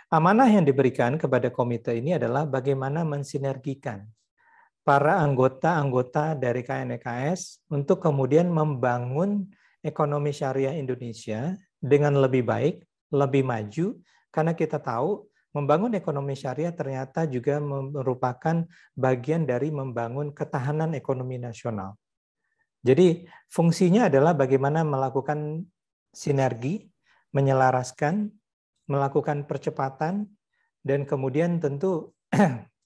Amanah yang diberikan kepada komite ini adalah bagaimana mensinergikan para anggota-anggota dari KNEKS untuk kemudian membangun ekonomi syariah Indonesia dengan lebih baik, lebih maju, karena kita tahu membangun ekonomi syariah ternyata juga merupakan bagian dari membangun ketahanan ekonomi nasional. Jadi fungsinya adalah bagaimana melakukan sinergi, menyelaraskan, melakukan percepatan, dan kemudian tentu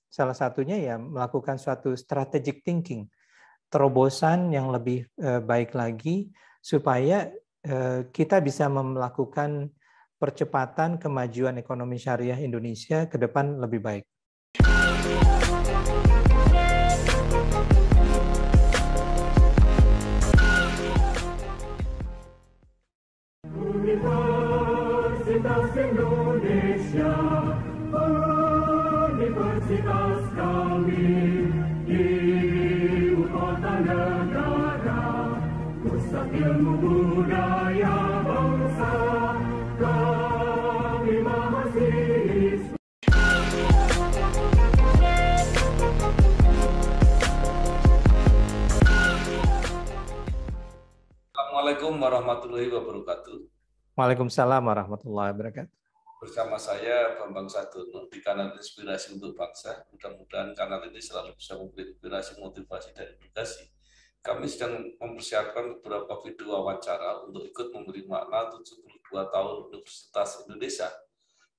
salah satunya ya melakukan suatu strategic thinking, terobosan yang lebih baik lagi supaya kita bisa melakukan percepatan kemajuan ekonomi syariah Indonesia ke depan lebih baik. Universitas Indonesia, universitas kami di ibu kota negara, pusat ilmu budaya bangsa, kami mahasiswa. Assalamualaikum warahmatullahi wabarakatuh. Waalaikumsalam warahmatullahi wabarakatuh. Bersama saya Bambang Sadono di kanal Inspirasi untuk Bangsa. Mudah-mudahan kanal ini selalu bisa memberi inspirasi, motivasi, dan edukasi. Kami sedang mempersiapkan beberapa video wawancara untuk ikut memberi makna 72 tahun Universitas Indonesia.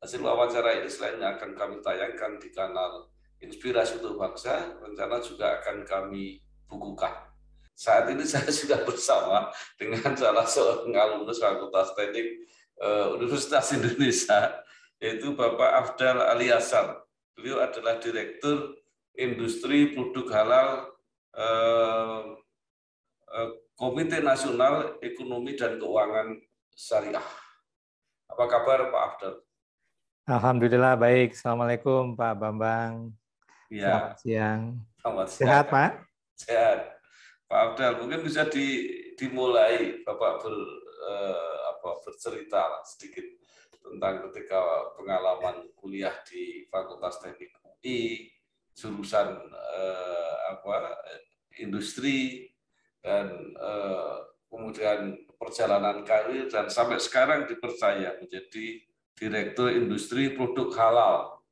Hasil wawancara ini selain yang akan kami tayangkan di kanal Inspirasi untuk Bangsa, rencana juga akan kami bukukan. Saat ini saya sudah bersama dengan salah seorang alumnus Fakultas Teknik Universitas Indonesia, yaitu Bapak Afdal Aliasar. Beliau adalah Direktur Industri Produk Halal Komite Nasional Ekonomi dan Keuangan Syariah. Apa kabar Pak Afdal? Alhamdulillah baik. Assalamualaikum Pak Bambang. Ya. Selamat siang. Selamat siang. Sehat Pak? Sehat. Pak Afdal, mungkin bisa dimulai Bapak bercerita sedikit tentang ketika pengalaman kuliah di Fakultas Teknik UI, jurusan industri, dan kemudian perjalanan karir, dan sampai sekarang dipercaya menjadi Direktur Industri Produk Halal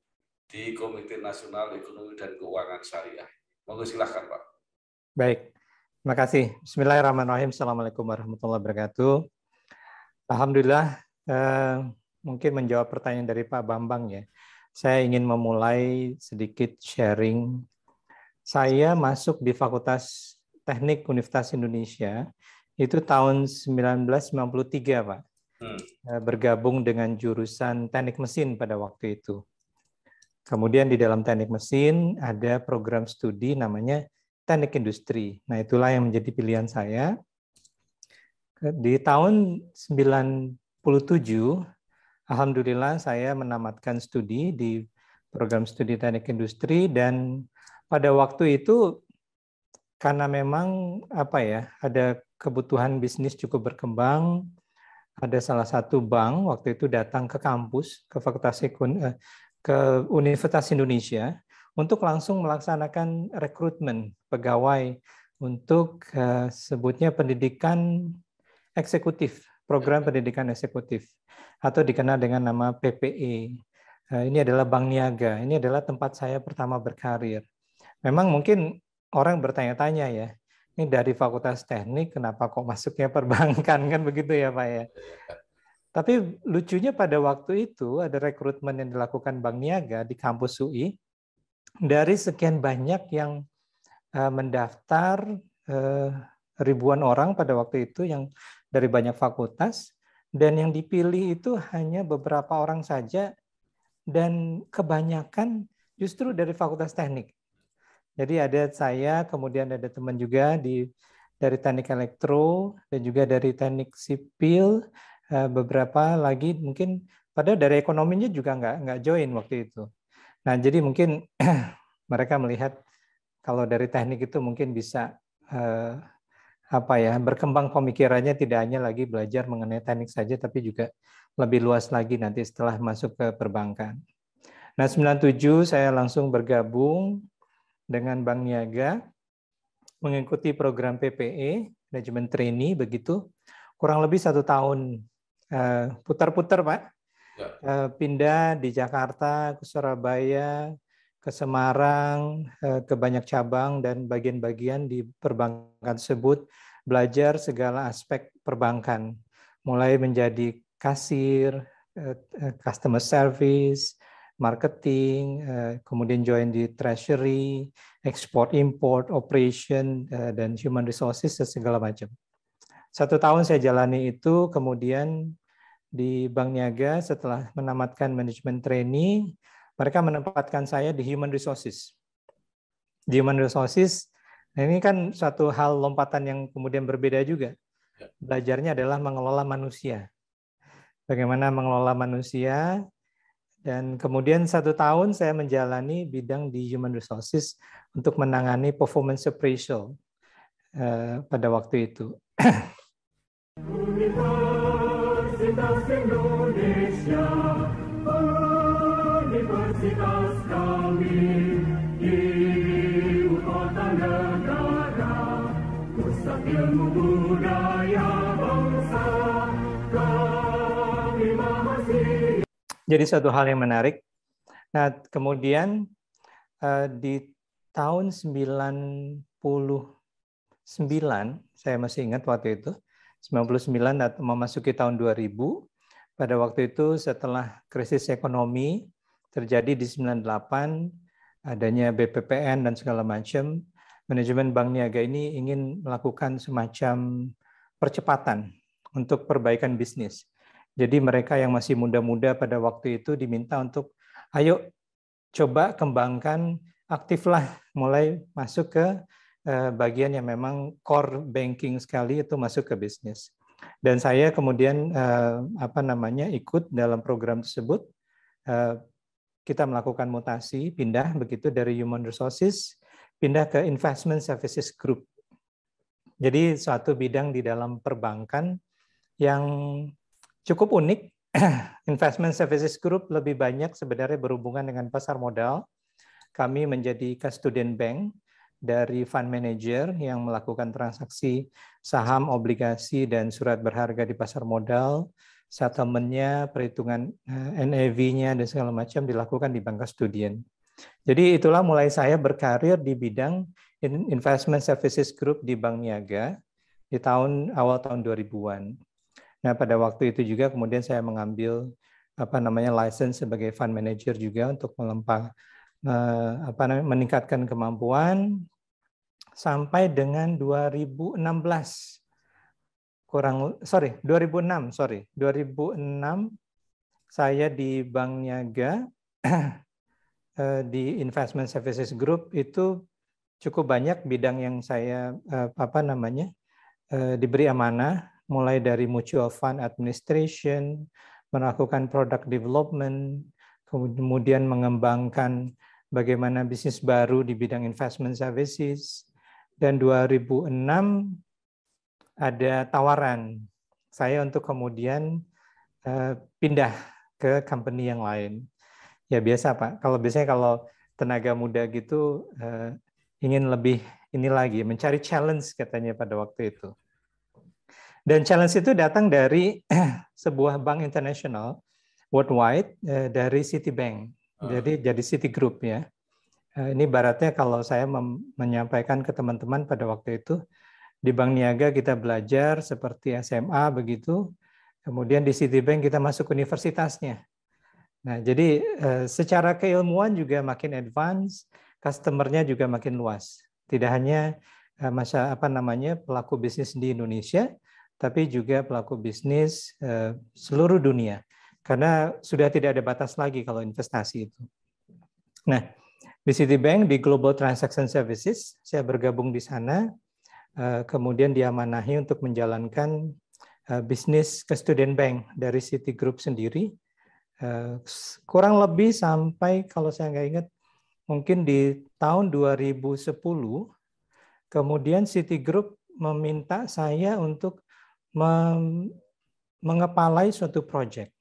di Komite Nasional Ekonomi dan Keuangan Syariah. Monggo silahkan Pak. Baik. Terima kasih. Bismillahirrahmanirrahim. Assalamualaikum warahmatullahi wabarakatuh. Alhamdulillah, mungkin menjawab pertanyaan dari Pak Bambang ya. Saya ingin memulai sedikit sharing. Saya masuk di Fakultas Teknik Universitas Indonesia itu tahun 1993, Pak. Bergabung dengan jurusan Teknik Mesin pada waktu itu. Kemudian di dalam Teknik Mesin ada program studi namanya Teknik Industri. Nah, itulah yang menjadi pilihan saya. Di tahun 97, alhamdulillah saya menamatkan studi di program studi Teknik Industri, dan pada waktu itu karena memang ada kebutuhan bisnis cukup berkembang, ada salah satu bank waktu itu datang ke kampus, ke ke Universitas Indonesia, untuk langsung melaksanakan rekrutmen pegawai untuk sebutnya pendidikan eksekutif, program pendidikan eksekutif, atau dikenal dengan nama PPE. Ini adalah Bank Niaga, ini adalah tempat saya pertama berkarir. Memang mungkin orang bertanya-tanya ya, ini dari Fakultas Teknik, kenapa kok masuknya perbankan, kan begitu ya Pak ya? Tapi lucunya pada waktu itu ada rekrutmen yang dilakukan Bank Niaga di kampus UI, dari sekian banyak yang mendaftar, ribuan orang pada waktu itu yang dari banyak fakultas, dan yang dipilih itu hanya beberapa orang saja, dan kebanyakan justru dari Fakultas Teknik. Jadi ada saya, kemudian ada teman juga dari Teknik Elektro, dan juga dari Teknik Sipil, beberapa lagi mungkin padahal dari ekonominya juga nggak join waktu itu. Nah, jadi mungkin mereka melihat kalau dari teknik itu mungkin bisa berkembang pemikirannya, tidak hanya lagi belajar mengenai teknik saja, tapi juga lebih luas lagi nanti setelah masuk ke perbankan. Nah, 97 saya langsung bergabung dengan Bank Niaga, mengikuti program PPE, Management Trainee, begitu. Kurang lebih 1 tahun putar-putar, Pak. Pindah di Jakarta, ke Surabaya, ke Semarang, ke banyak cabang dan bagian-bagian di perbankan tersebut, belajar segala aspek perbankan, mulai menjadi kasir, customer service, marketing, kemudian join di treasury, export import, operation, dan human resources, segala macam. 1 tahun saya jalani itu, kemudian di Bank Niaga setelah menamatkan manajemen trainee, mereka menempatkan saya di human resources. Di human resources, ini kan suatu hal lompatan yang kemudian berbeda juga. Belajarnya adalah mengelola manusia. Bagaimana mengelola manusia, dan kemudian 1 tahun saya menjalani bidang di human resources untuk menangani performance appraisal pada waktu itu. Universitas Indonesia, universitas kami, ibu kota negara, pusat ilmu budaya bangsa, kami mahasiswa. Jadi suatu hal yang menarik. Nah, kemudian di tahun 99, saya masih ingat waktu itu, 99 atau memasuki tahun 2000, pada waktu itu setelah krisis ekonomi terjadi di 98, adanya BPPN dan segala macam, manajemen Bank Niaga ini ingin melakukan semacam percepatan untuk perbaikan bisnis. Jadi mereka yang masih muda-muda pada waktu itu diminta untuk, ayo coba kembangkan, aktiflah, mulai masuk ke bagian yang memang core banking sekali, itu masuk ke bisnis. Dan saya kemudian ikut dalam program tersebut. Kita melakukan mutasi, pindah begitu dari human resources, pindah ke investment services group. Jadi suatu bidang di dalam perbankan yang cukup unik. Investment services group lebih banyak sebenarnya berhubungan dengan pasar modal. Kami menjadi custodian bank dari fund manager yang melakukan transaksi saham, obligasi, dan surat berharga di pasar modal. Settlement-nya, perhitungan NAV-nya, dan segala macam dilakukan di bank custodian. Jadi itulah mulai saya berkarir di bidang investment services group di Bank Niaga di awal tahun 2000-an. Nah, pada waktu itu juga kemudian saya mengambil license sebagai fund manager juga untuk meningkatkan kemampuan sampai dengan 2006 saya di Bank Niaga di investment services group itu cukup banyak bidang yang saya diberi amanah, mulai dari mutual fund administration, melakukan product development, kemudian mengembangkan bagaimana bisnis baru di bidang investment services. Dan 2006 ada tawaran saya untuk kemudian pindah ke company yang lain. Ya biasa Pak, biasanya kalau tenaga muda gitu ingin lebih mencari challenge katanya pada waktu itu. Dan challenge itu datang dari sebuah bank internasional worldwide dari Citibank. Jadi Citigroup ya. Ini baratnya kalau saya menyampaikan ke teman-teman pada waktu itu, di Bank Niaga kita belajar seperti SMA begitu, kemudian di Citibank kita masuk universitasnya. Nah, jadi secara keilmuan juga makin advance, customer-nya juga makin luas. Tidak hanya pelaku bisnis di Indonesia, tapi juga pelaku bisnis seluruh dunia. Karena sudah tidak ada batas lagi kalau investasi itu. Nah, di Citibank, di Global Transaction Services, saya bergabung di sana, kemudian diamanahi untuk menjalankan bisnis custodian bank dari Citigroup sendiri, kurang lebih sampai, kalau saya nggak ingat, mungkin di tahun 2010, kemudian Citigroup meminta saya untuk mengepalai suatu proyek.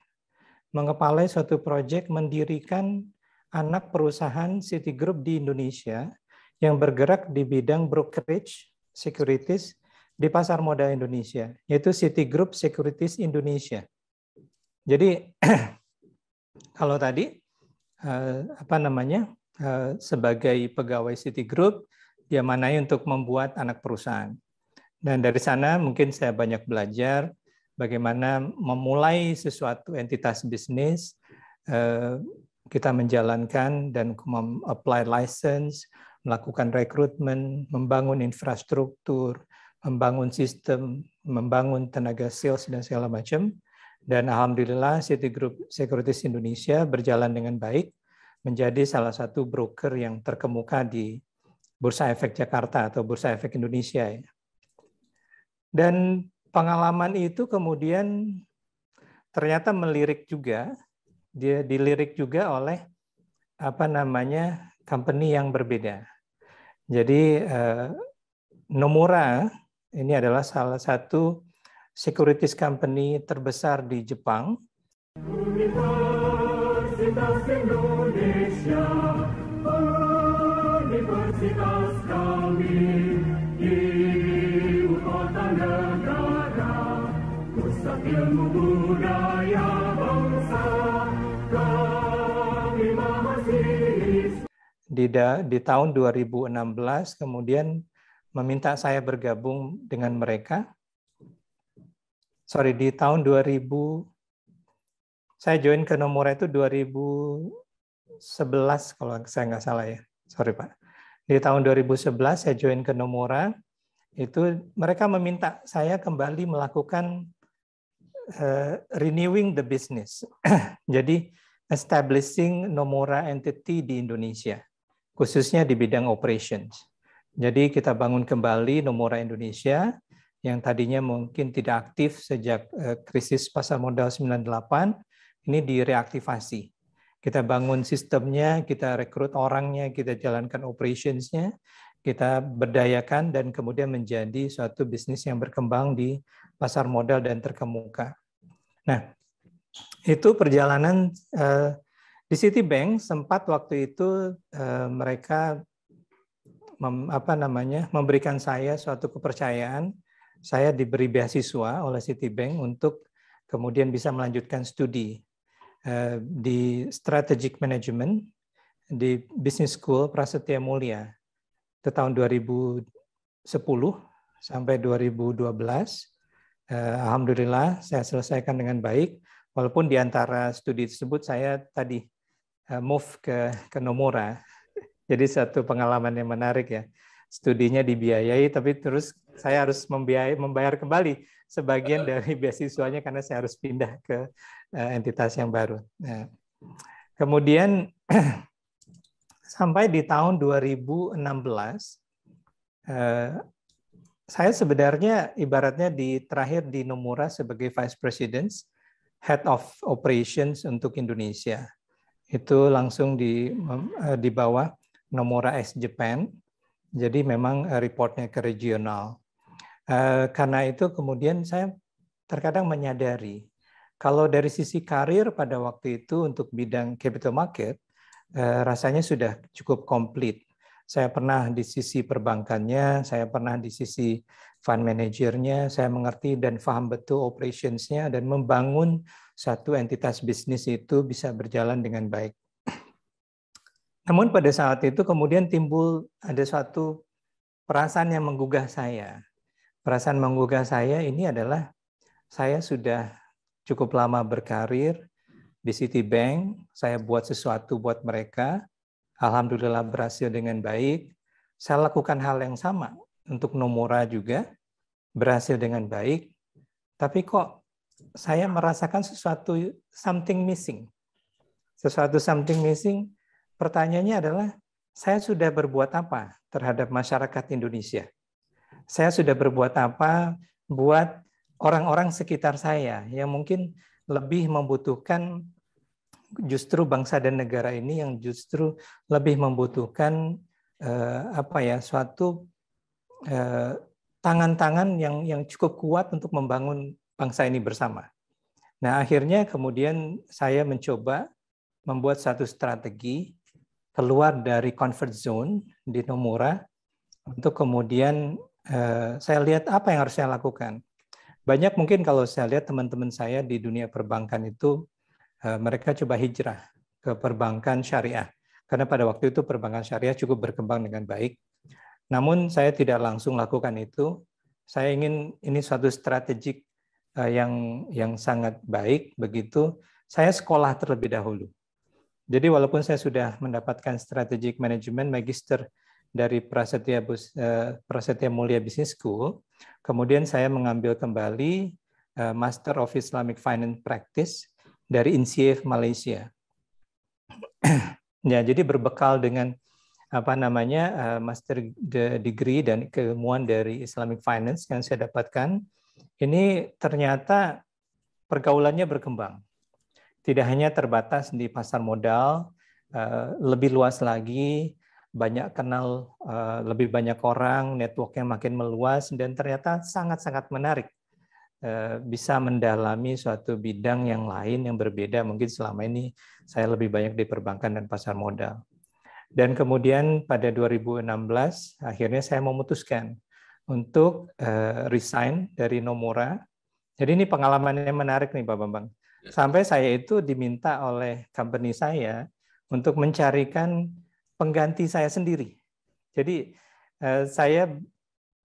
mengepalai suatu proyek mendirikan anak perusahaan Citigroup di Indonesia yang bergerak di bidang brokerage securities di pasar modal Indonesia, yaitu Citigroup Securities Indonesia. Jadi kalau tadi sebagai pegawai Citigroup, dia manai untuk membuat anak perusahaan. Dan dari sana mungkin saya banyak belajar bagaimana memulai sesuatu entitas bisnis, kita menjalankan dan apply license, melakukan rekrutmen, membangun infrastruktur, membangun sistem, membangun tenaga sales dan segala macam. Dan alhamdulillah Citigroup Securities Indonesia berjalan dengan baik, menjadi salah satu broker yang terkemuka di Bursa Efek Jakarta atau Bursa Efek Indonesia. Dan pengalaman itu kemudian ternyata melirik juga, dia dilirik juga oleh company yang berbeda. Jadi Nomura ini adalah salah satu securities company terbesar di Jepang. Universitas Indonesia, universitas kami, ibu kota negara, pusat ilmu budaya bangsa, kami mahasiswa. Di tahun 2016 kemudian meminta saya bergabung dengan mereka. Di tahun 2000, saya join ke Nomura itu 2011 kalau saya nggak salah ya. Sorry Pak. Di tahun 2011 saya join ke Nomura, itu mereka meminta saya kembali melakukan renewing the business. Jadi establishing Nomura entity di Indonesia, khususnya di bidang operations. Jadi kita bangun kembali Nomura Indonesia, yang tadinya mungkin tidak aktif sejak krisis pasar modal 98, ini direaktivasi. Kita bangun sistemnya, kita rekrut orangnya, kita jalankan operationsnya, kita berdayakan dan kemudian menjadi suatu bisnis yang berkembang di pasar modal dan terkemuka. Nah, itu perjalanan di Citibank. Sempat waktu itu mereka memberikan saya suatu kepercayaan. Saya diberi beasiswa oleh Citibank untuk kemudian bisa melanjutkan studi di Strategic Management di Business School Prasetya Mulia. Itu tahun 2010 sampai 2012. Alhamdulillah saya selesaikan dengan baik, walaupun di antara studi tersebut saya tadi move ke Nomura. Jadi satu pengalaman yang menarik ya. Studinya dibiayai, tapi terus saya harus membayar kembali sebagian dari beasiswanya karena saya harus pindah ke entitas yang baru. Nah, kemudian sampai di tahun 2016, saya sebenarnya ibaratnya terakhir di Nomura sebagai Vice President, Head of Operations untuk Indonesia. Itu langsung di bawah Nomura X Japan. Jadi memang reportnya ke regional. Karena itu kemudian saya terkadang menyadari kalau dari sisi karir pada waktu itu untuk bidang capital market rasanya sudah cukup komplit. Saya pernah di sisi perbankannya, saya pernah di sisi fund manajernya, saya mengerti dan paham betul operationsnya dan membangun satu entitas bisnis itu bisa berjalan dengan baik. Namun pada saat itu kemudian timbul ada suatu perasaan yang menggugah saya. Perasaan menggugah saya ini adalah saya sudah cukup lama berkarir di Citibank, saya buat sesuatu buat mereka, alhamdulillah berhasil dengan baik. Saya lakukan hal yang sama untuk Nomura juga, berhasil dengan baik. Tapi kok saya merasakan sesuatu something missing. Sesuatu something missing. Pertanyaannya adalah, saya sudah berbuat apa terhadap masyarakat Indonesia? Saya sudah berbuat apa buat orang-orang sekitar saya yang mungkin lebih membutuhkan justru bangsa dan negara ini yang justru lebih membutuhkan suatu tangan-tangan yang cukup kuat untuk membangun bangsa ini bersama. Nah, akhirnya kemudian saya mencoba membuat satu strategi keluar dari comfort zone di Nomura untuk kemudian saya lihat apa yang harus saya lakukan. Banyak mungkin kalau saya lihat teman-teman saya di dunia perbankan itu mereka coba hijrah ke perbankan syariah. Karena pada waktu itu perbankan syariah cukup berkembang dengan baik. Namun saya tidak langsung lakukan itu. Saya ingin ini suatu strategik yang sangat baik begitu. Saya sekolah terlebih dahulu. Jadi walaupun saya sudah mendapatkan strategic management magister dari Prasetya Mulia Business School, kemudian saya mengambil kembali Master of Islamic Finance Practice dari INSIEF Malaysia. Ya, jadi berbekal dengan master degree dan keilmuan dari Islamic Finance yang saya dapatkan, ini ternyata pergaulannya berkembang. Tidak hanya terbatas di pasar modal, lebih luas lagi, banyak kenal lebih banyak orang, networknya makin meluas, dan ternyata sangat-sangat menarik. Bisa mendalami suatu bidang yang lain yang berbeda. Mungkin selama ini saya lebih banyak di perbankan dan pasar modal. Dan kemudian pada 2016 akhirnya saya memutuskan untuk resign dari Nomura. Jadi ini pengalamannya menarik nih Pak Bambang. Sampai saya itu diminta oleh company saya untuk mencarikan pengganti saya sendiri. Jadi saya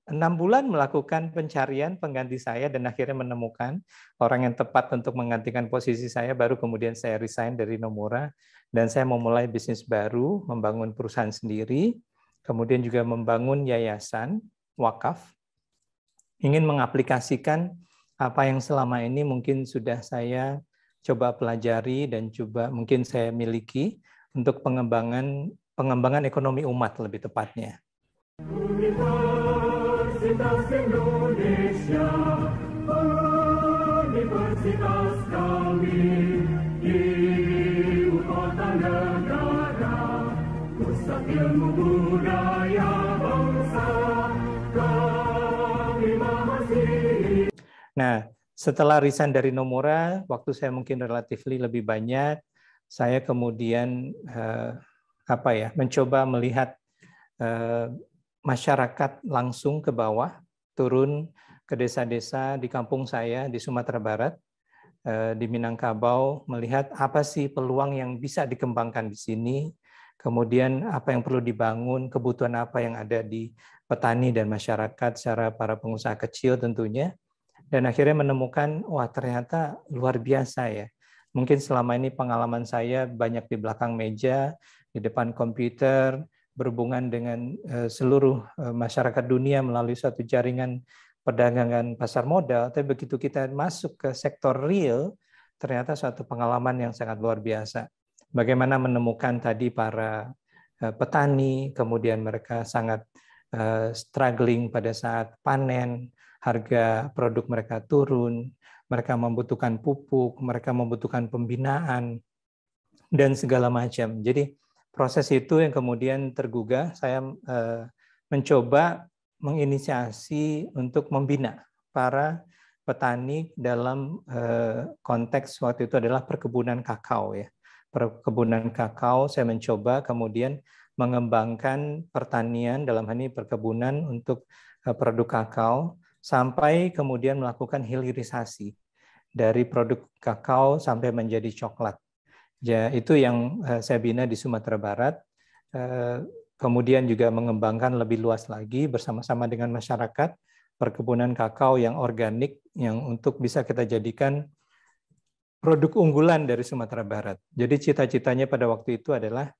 6 bulan melakukan pencarian pengganti saya dan akhirnya menemukan orang yang tepat untuk menggantikan posisi saya, baru kemudian saya resign dari Nomura dan saya memulai bisnis baru, membangun perusahaan sendiri, kemudian juga membangun yayasan wakaf, ingin mengaplikasikan apa yang selama ini mungkin sudah saya coba pelajari dan coba mungkin saya miliki untuk pengembangan ekonomi umat lebih tepatnya. Universitas Indonesia, universitas kami, ibu kota negara, pusat ilmu budaya bangsa, kami mahasiswa. Nah, setelah resign dari Nomura, waktu saya mungkin relatifly lebih banyak, saya kemudian mencoba melihat masyarakat langsung ke bawah, turun ke desa-desa di kampung saya di Sumatera Barat, di Minangkabau, melihat apa sih peluang yang bisa dikembangkan di sini, kemudian apa yang perlu dibangun, kebutuhan apa yang ada di petani dan masyarakat secara para pengusaha kecil tentunya, dan akhirnya menemukan, wah ternyata luar biasa ya. Mungkin selama ini pengalaman saya banyak di belakang meja, di depan komputer, berhubungan dengan seluruh masyarakat dunia melalui suatu jaringan perdagangan pasar modal, tapi begitu kita masuk ke sektor real, ternyata suatu pengalaman yang sangat luar biasa. Bagaimana menemukan tadi para petani, kemudian mereka sangat struggling pada saat panen, harga produk mereka turun, mereka membutuhkan pupuk, mereka membutuhkan pembinaan, dan segala macam. Jadi proses itu yang kemudian tergugah, saya mencoba menginisiasi untuk membina para petani dalam konteks waktu itu adalah perkebunan kakao ya. Perkebunan kakao saya mencoba kemudian mengembangkan pertanian dalam hal ini perkebunan untuk produk kakao sampai kemudian melakukan hilirisasi dari produk kakao sampai menjadi coklat. Ya, itu yang saya bina di Sumatera Barat. Kemudian juga mengembangkan lebih luas lagi bersama-sama dengan masyarakat perkebunan kakao yang organik yang untuk bisa kita jadikan produk unggulan dari Sumatera Barat. Jadi cita-citanya pada waktu itu adalah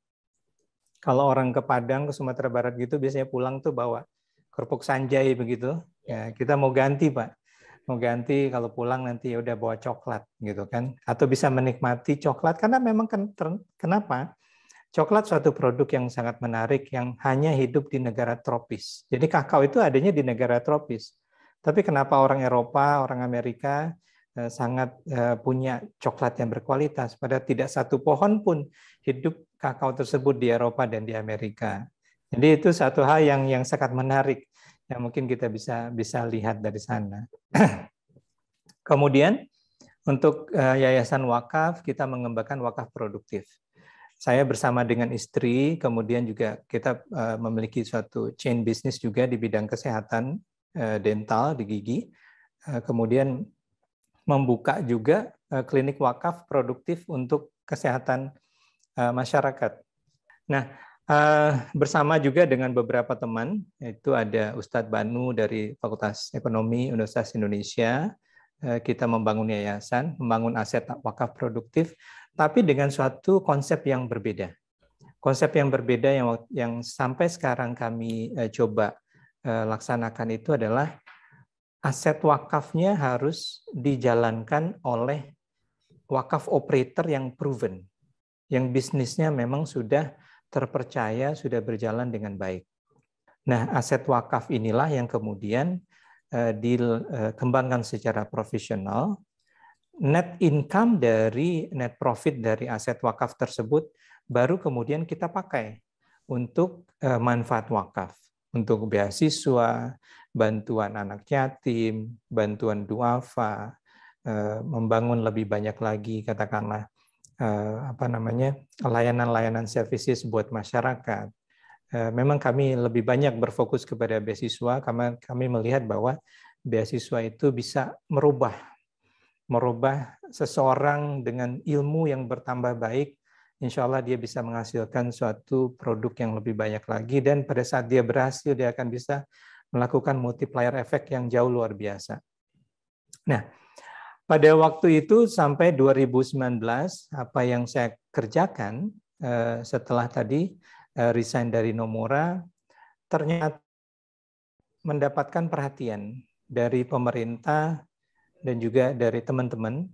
kalau orang ke Padang, ke Sumatera Barat gitu biasanya pulang tuh bawa kerupuk sanjai begitu. Ya, kita mau ganti, Pak. Mau ganti kalau pulang nanti ya udah bawa coklat gitu kan, atau bisa menikmati coklat karena memang kenapa coklat suatu produk yang sangat menarik yang hanya hidup di negara tropis. Jadi kakao itu adanya di negara tropis, tapi kenapa orang Eropa, orang Amerika sangat punya coklat yang berkualitas, padahal tidak satu pohon pun hidup kakao tersebut di Eropa dan di Amerika. Jadi itu satu hal yang sangat menarik yang mungkin kita bisa lihat dari sana. Kemudian Untuk Yayasan Wakaf, kita mengembangkan wakaf produktif. Saya bersama dengan istri, kemudian juga kita memiliki suatu chain business juga di bidang kesehatan dental di gigi. Kemudian membuka juga klinik wakaf produktif untuk kesehatan masyarakat. Nah, bersama juga dengan beberapa teman, yaitu ada Ustadz Banu dari Fakultas Ekonomi Universitas Indonesia. Kita membangun yayasan, membangun aset wakaf produktif, tapi dengan suatu konsep yang berbeda. Konsep yang berbeda yang sampai sekarang kami coba laksanakan itu adalah aset wakafnya harus dijalankan oleh wakaf operator yang proven, yang bisnisnya memang sudah terpercaya, sudah berjalan dengan baik. Nah, aset wakaf inilah yang kemudian dikembangkan secara profesional. Net income dari net profit dari aset wakaf tersebut baru kemudian kita pakai untuk manfaat wakaf, untuk beasiswa, bantuan anak yatim, bantuan duafa, membangun lebih banyak lagi katakanlah layanan-layanan services buat masyarakat. Memang kami lebih banyak berfokus kepada beasiswa karena kami melihat bahwa beasiswa itu bisa merubah seseorang dengan ilmu yang bertambah baik. Insya Allah dia bisa menghasilkan suatu produk yang lebih banyak lagi, dan pada saat dia berhasil dia akan bisa melakukan multiplier effect yang jauh luar biasa. Nah, pada waktu itu sampai 2019 apa yang saya kerjakan setelah tadi resign dari Nomura, ternyata mendapatkan perhatian dari pemerintah dan juga dari teman-teman,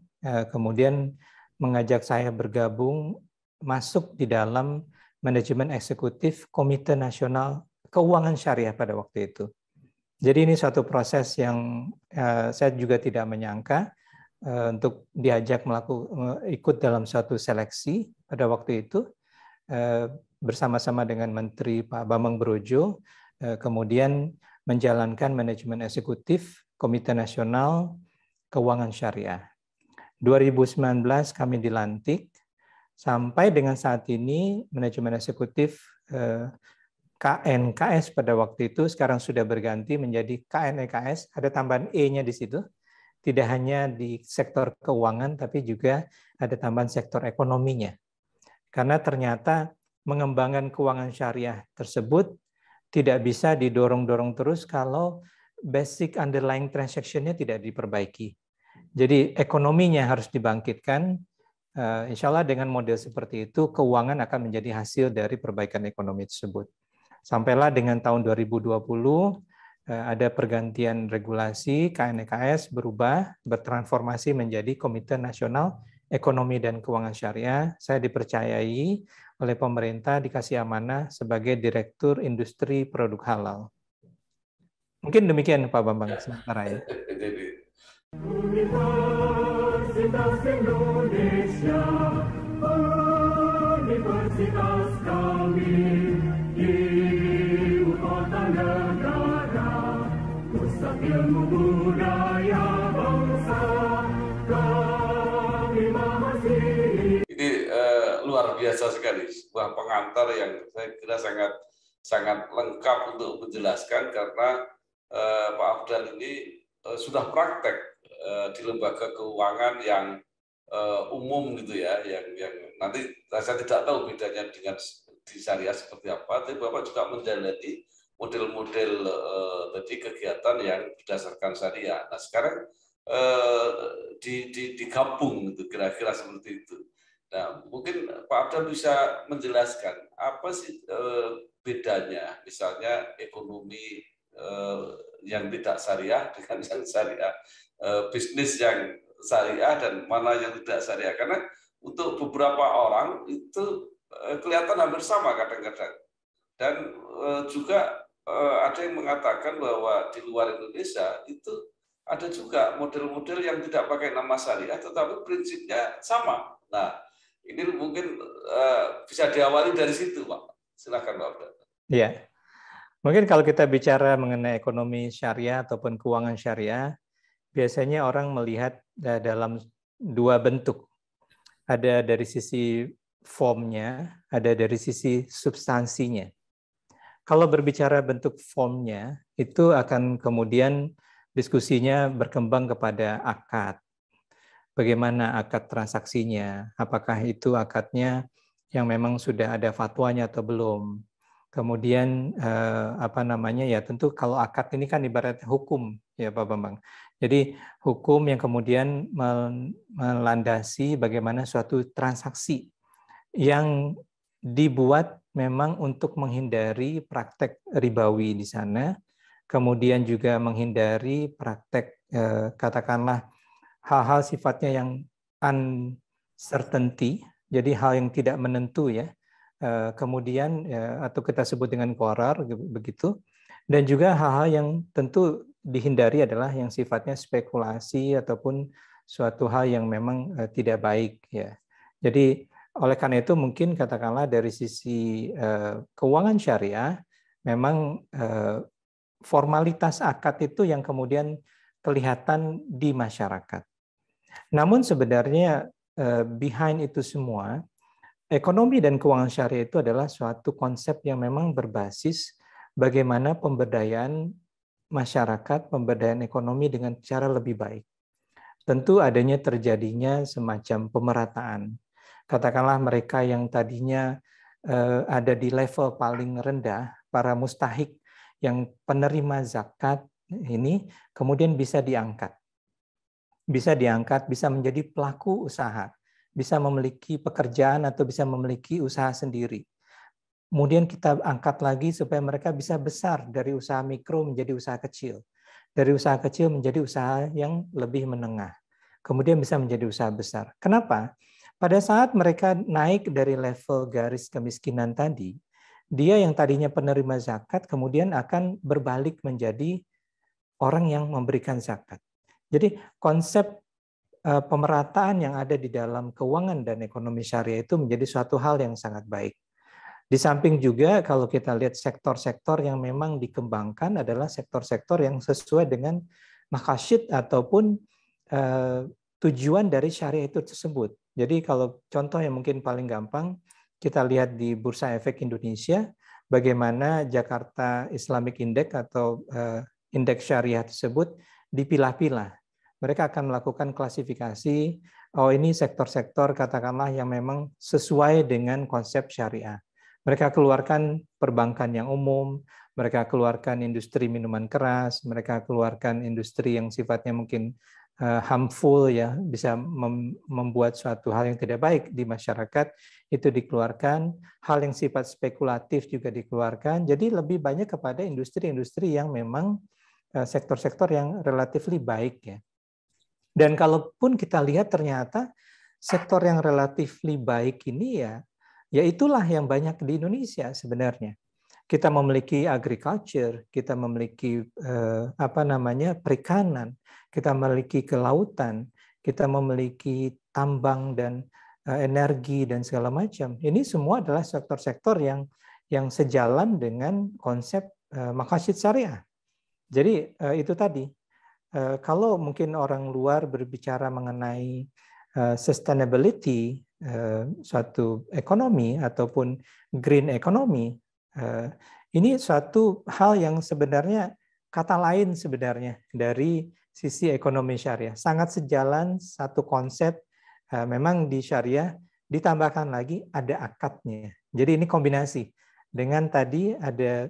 kemudian mengajak saya bergabung masuk di dalam manajemen eksekutif Komite Nasional Keuangan Syariah pada waktu itu. Jadi ini suatu proses yang saya juga tidak menyangka untuk diajak ikut dalam suatu seleksi pada waktu itu, bersama-sama dengan Menteri Pak Bambang Brojo, kemudian menjalankan manajemen eksekutif Komite Nasional Keuangan Syariah. 2019 kami dilantik, sampai dengan saat ini manajemen eksekutif KNKS pada waktu itu sekarang sudah berganti menjadi KNEKS, ada tambahan E-nya di situ. Tidak hanya di sektor keuangan, tapi juga ada tambahan sektor ekonominya. Karena ternyata mengembangkan keuangan syariah tersebut tidak bisa didorong-dorong terus kalau basic underlying transaction-nya tidak diperbaiki. Jadi ekonominya harus dibangkitkan. Insya Allah dengan model seperti itu, keuangan akan menjadi hasil dari perbaikan ekonomi tersebut. Sampailah dengan tahun 2020, ada pergantian regulasi, KNEKS berubah, bertransformasi menjadi Komite Nasional Ekonomi dan Keuangan Syariah. Saya dipercayai oleh pemerintah, dikasih amanah sebagai Direktur Industri Produk Halal. Mungkin demikian Pak Bambang sementara ya. Universitas Indonesia, universitas kami, ibu kota negara, pusat ilmu budaya bangsa, kami mahasiswa. Ini luar biasa sekali, sebuah pengantar yang saya kira sangat lengkap untuk menjelaskan, karena Pak Afdal ini sudah praktek di lembaga keuangan yang umum gitu ya, yang nanti saya tidak tahu bedanya dengan di syariah seperti apa, tapi Bapak juga menjalani model-model tadi kegiatan yang berdasarkan syariah. Nah sekarang digabung gitu, kira-kira seperti itu. Nah mungkin Pak Afdal bisa menjelaskan apa sih bedanya, misalnya ekonomi yang tidak syariah dengan yang syariah, bisnis yang syariah dan mana yang tidak syariah, karena untuk beberapa orang itu kelihatan hampir sama kadang-kadang, dan juga ada yang mengatakan bahwa di luar Indonesia itu ada juga model-model yang tidak pakai nama syariah tetapi prinsipnya sama. Nah ini mungkin bisa diawali dari situ Pak, silakan Pak Abdul. Iya. Mungkin kalau kita bicara mengenai ekonomi syariah ataupun keuangan syariah, biasanya orang melihat dalam dua bentuk. Ada dari sisi formnya, ada dari sisi substansinya. Kalau berbicara bentuk formnya, itu akan kemudian diskusinya berkembang kepada akad. Bagaimana akad transaksinya? Apakah itu akadnya yang memang sudah ada fatwanya atau belum? Kemudian ya tentu kalau akad ini kan ibarat hukum ya Pak Bambang. Jadi hukum yang kemudian melandasi bagaimana suatu transaksi yang dibuat memang untuk menghindari praktek ribawi di sana, kemudian juga menghindari praktek katakanlah hal-hal sifatnya yang uncertainty, jadi hal yang tidak menentu ya, kemudian atau kita sebut dengan qarar begitu, dan juga hal-hal yang tentu dihindari adalah yang sifatnya spekulasi ataupun suatu hal yang memang tidak baik ya. Jadi oleh karena itu mungkin katakanlah dari sisi keuangan syariah memang formalitas akad itu yang kemudian kelihatan di masyarakat. Namun sebenarnya behind itu semua, ekonomi dan keuangan syariah itu adalah suatu konsep yang memang berbasis bagaimana pemberdayaan masyarakat, pemberdayaan ekonomi dengan cara lebih baik. Tentu adanya terjadinya semacam pemerataan. Katakanlah mereka yang tadinya ada di level paling rendah, para mustahik yang penerima zakat ini kemudian bisa diangkat. Bisa diangkat, bisa menjadi pelaku usaha, bisa memiliki pekerjaan atau bisa memiliki usaha sendiri. Kemudian kita angkat lagi supaya mereka bisa besar dari usaha mikro menjadi usaha kecil. Dari usaha kecil menjadi usaha yang lebih menengah. Kemudian bisa menjadi usaha besar. Kenapa? Pada saat mereka naik dari level garis kemiskinan tadi, dia yang tadinya penerima zakat kemudian akan berbalik menjadi orang yang memberikan zakat. Jadi konsep pemerataan yang ada di dalam keuangan dan ekonomi syariah itu menjadi suatu hal yang sangat baik. Di samping juga kalau kita lihat sektor-sektor yang memang dikembangkan adalah sektor-sektor yang sesuai dengan maqasid ataupun tujuan dari syariah itu tersebut. Jadi kalau contoh yang mungkin paling gampang, kita lihat di Bursa Efek Indonesia, bagaimana Jakarta Islamic Index atau indeks syariah tersebut dipilah-pilah. Mereka akan melakukan klasifikasi, oh ini sektor-sektor katakanlah yang memang sesuai dengan konsep syariah. Mereka keluarkan perbankan yang umum, mereka keluarkan industri minuman keras, mereka keluarkan industri yang sifatnya mungkin harmful ya, bisa membuat suatu hal yang tidak baik di masyarakat, itu dikeluarkan. Hal yang sifat spekulatif juga dikeluarkan. Jadi lebih banyak kepada industri-industri yang memang sektor-sektor yang relatif baik ya. Dan kalaupun kita lihat ternyata sektor yang relatif baik ini ya itulah yang banyak di Indonesia sebenarnya. Kita memiliki agriculture, kita memiliki perikanan, kita memiliki kelautan, kita memiliki tambang dan energi dan segala macam. Ini semua adalah sektor-sektor yang sejalan dengan konsep maqasid syariah. Jadi itu tadi. Kalau mungkin orang luar berbicara mengenai sustainability suatu ekonomi ataupun green economy, ini suatu hal yang sebenarnya kata lain sebenarnya dari sisi ekonomi syariah. Sangat sejalan satu konsep, memang di syariah ditambahkan lagi ada akadnya. Jadi ini kombinasi dengan tadi ada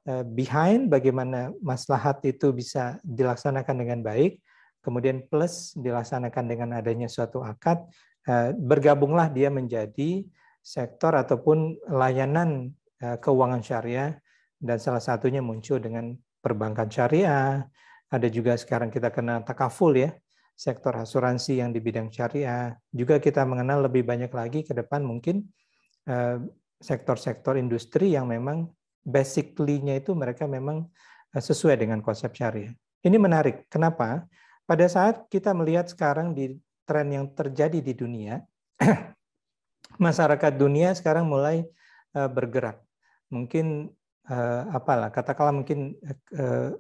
behind bagaimana maslahat itu bisa dilaksanakan dengan baik, kemudian plus dilaksanakan dengan adanya suatu akad, bergabunglah dia menjadi sektor ataupun layanan keuangan syariah, dan salah satunya muncul dengan perbankan syariah. Ada juga sekarang kita kenal takaful ya, sektor asuransi yang di bidang syariah. Juga kita mengenal lebih banyak lagi ke depan mungkin sektor-sektor industri yang memang basically-nya itu mereka memang sesuai dengan konsep syariah. Ini menarik. Kenapa? Pada saat kita melihat sekarang di tren yang terjadi di dunia, masyarakat dunia sekarang mulai bergerak. Mungkin apalah, katakanlah mungkin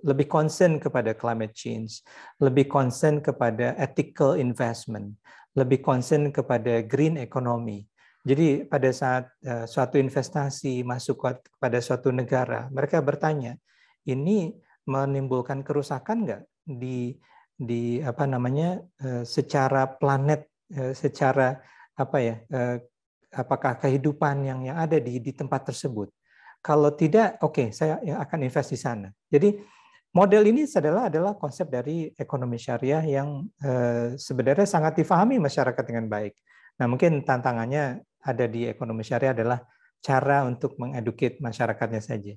lebih concern kepada climate change, lebih concern kepada ethical investment, lebih concern kepada green economy. Jadi pada saat suatu investasi masuk kepada suatu negara, mereka bertanya, ini menimbulkan kerusakan nggak di apa namanya secara planet, secara apa ya, apakah kehidupan yang ada di tempat tersebut. Kalau tidak, oke, saya akan invest di sana. Jadi model ini adalah konsep dari ekonomi syariah yang sebenarnya sangat difahami masyarakat dengan baik. Nah, mungkin tantangannya ada di ekonomi syariah adalah cara untuk mengeduket masyarakatnya saja.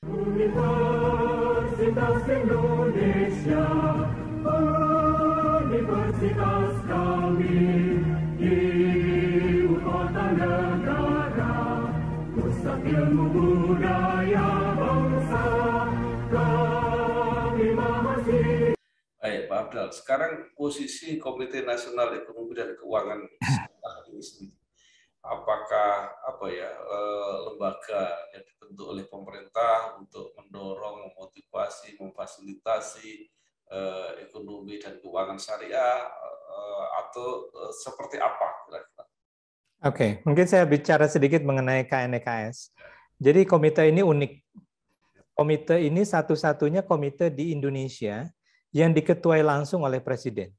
Universitas Indonesia, universitas kami, ibu kota negara, pusat ilmu budaya bangsa, kami mahasiswa. Baik, Pak Abdal. Sekarang posisi Komite Nasional Ekonomi dan Keuangan ini sendiri, apakah lembaga yang dibentuk oleh pemerintah untuk mendorong, memotivasi, memfasilitasi ekonomi dan keuangan syariah atau seperti apa kira-kira? Oke, mungkin saya bicara sedikit mengenai KNEKS. Jadi komite ini unik. Komite ini satu-satunya komite di Indonesia yang diketuai langsung oleh Presiden.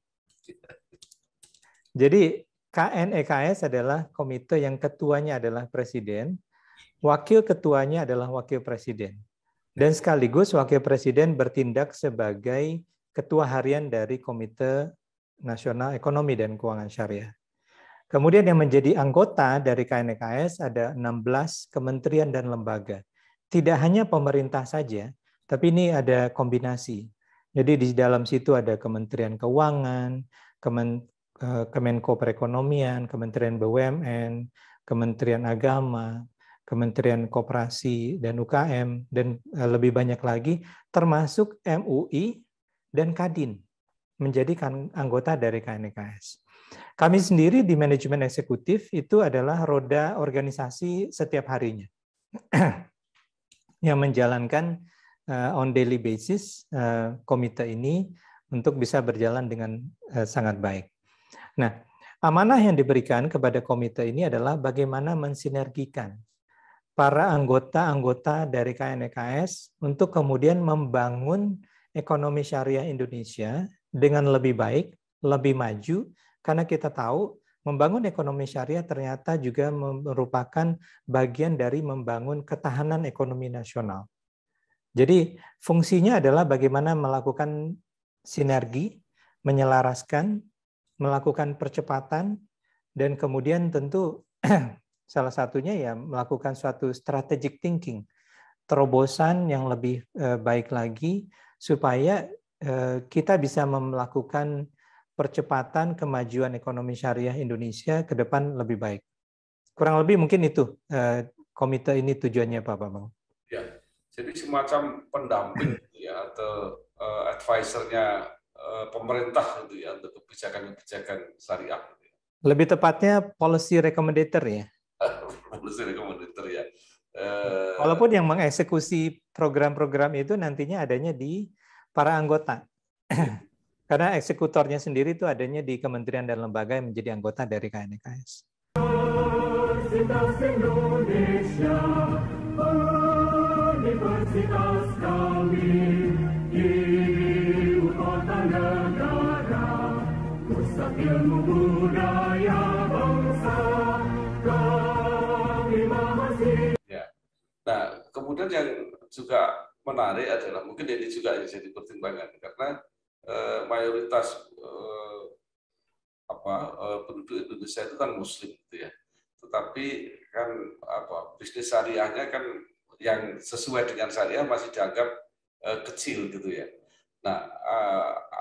Jadi KNEKS adalah komite yang ketuanya adalah Presiden, wakil ketuanya adalah Wakil Presiden. Dan sekaligus Wakil Presiden bertindak sebagai Ketua Harian dari Komite Nasional Ekonomi dan Keuangan Syariah. Kemudian yang menjadi anggota dari KNEKS ada 16 kementerian dan lembaga. Tidak hanya pemerintah saja, tapi ini ada kombinasi. Jadi di dalam situ ada Kementerian Keuangan, Kemenko Perekonomian, Kementerian BUMN, Kementerian Agama, Kementerian Koperasi dan UKM, dan lebih banyak lagi, termasuk MUI dan Kadin menjadi anggota dari KNEKS. Kami sendiri di manajemen eksekutif itu adalah roda organisasi setiap harinya yang menjalankan on daily basis komite ini untuk bisa berjalan dengan sangat baik. Nah, amanah yang diberikan kepada komite ini adalah bagaimana mensinergikan para anggota-anggota dari KNEKS untuk kemudian membangun ekonomi syariah Indonesia dengan lebih baik, lebih maju, karena kita tahu membangun ekonomi syariah ternyata juga merupakan bagian dari membangun ketahanan ekonomi nasional. Jadi fungsinya adalah bagaimana melakukan sinergi, menyelaraskan, melakukan percepatan, dan kemudian tentu salah satunya ya melakukan suatu strategic thinking, terobosan yang lebih baik lagi supaya kita bisa melakukan percepatan kemajuan ekonomi syariah Indonesia ke depan lebih baik. Kurang lebih mungkin itu komite ini tujuannya Pak Bambang. Ya, jadi semacam pendamping ya atau advisernya pemerintah gitu ya untuk kebijakan-kebijakan syariah. Lebih tepatnya policy recommender ya. Policy recommender ya. Walaupun yang mengeksekusi program-program itu nantinya adanya di para anggota. Karena eksekutornya sendiri itu adanya di kementerian dan lembaga yang menjadi anggota dari KNEKS. Universitas Indonesia, universitas kami, ibu kota negara, pusat ilmu budaya bangsa, kami mahasiswa. Ya. Nah, kemudian yang juga menarik adalah mungkin ini juga yang jadi pertimbangan karena mayoritas penduduk Indonesia itu kan Muslim gitu ya. Tetapi kan bisnis syariahnya kan yang sesuai dengan syariah masih dianggap kecil gitu ya. Nah,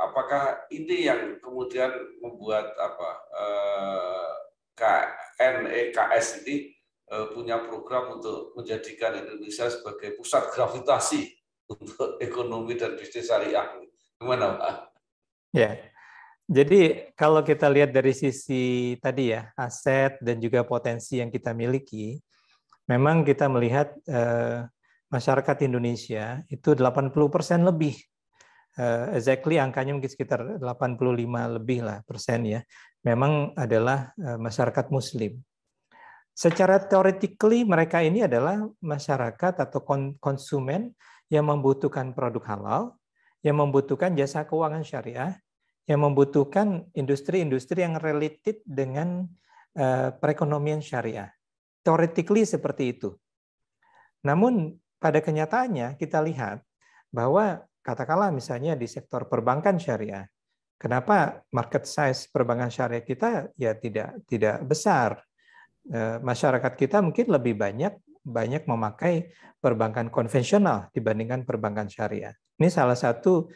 apakah ini yang kemudian membuat KNEKS ini punya program untuk menjadikan Indonesia sebagai pusat gravitasi untuk ekonomi dan bisnis syariah? Gimana, Pak? Ya. Jadi kalau kita lihat dari sisi tadi ya, aset dan juga potensi yang kita miliki, memang kita melihat masyarakat Indonesia itu 80% lebih. Exactly angkanya mungkin sekitar 85 lebih lah persen ya. Memang adalah masyarakat Muslim. Secara theoretically mereka ini adalah masyarakat atau konsumen yang membutuhkan produk halal, yang membutuhkan jasa keuangan syariah, yang membutuhkan industri-industri yang related dengan perekonomian syariah. Theoretically seperti itu. Namun pada kenyataannya kita lihat bahwa katakanlah misalnya di sektor perbankan syariah, kenapa market size perbankan syariah kita ya tidak besar. Masyarakat kita mungkin lebih banyak memakai perbankan konvensional dibandingkan perbankan syariah. Ini salah satu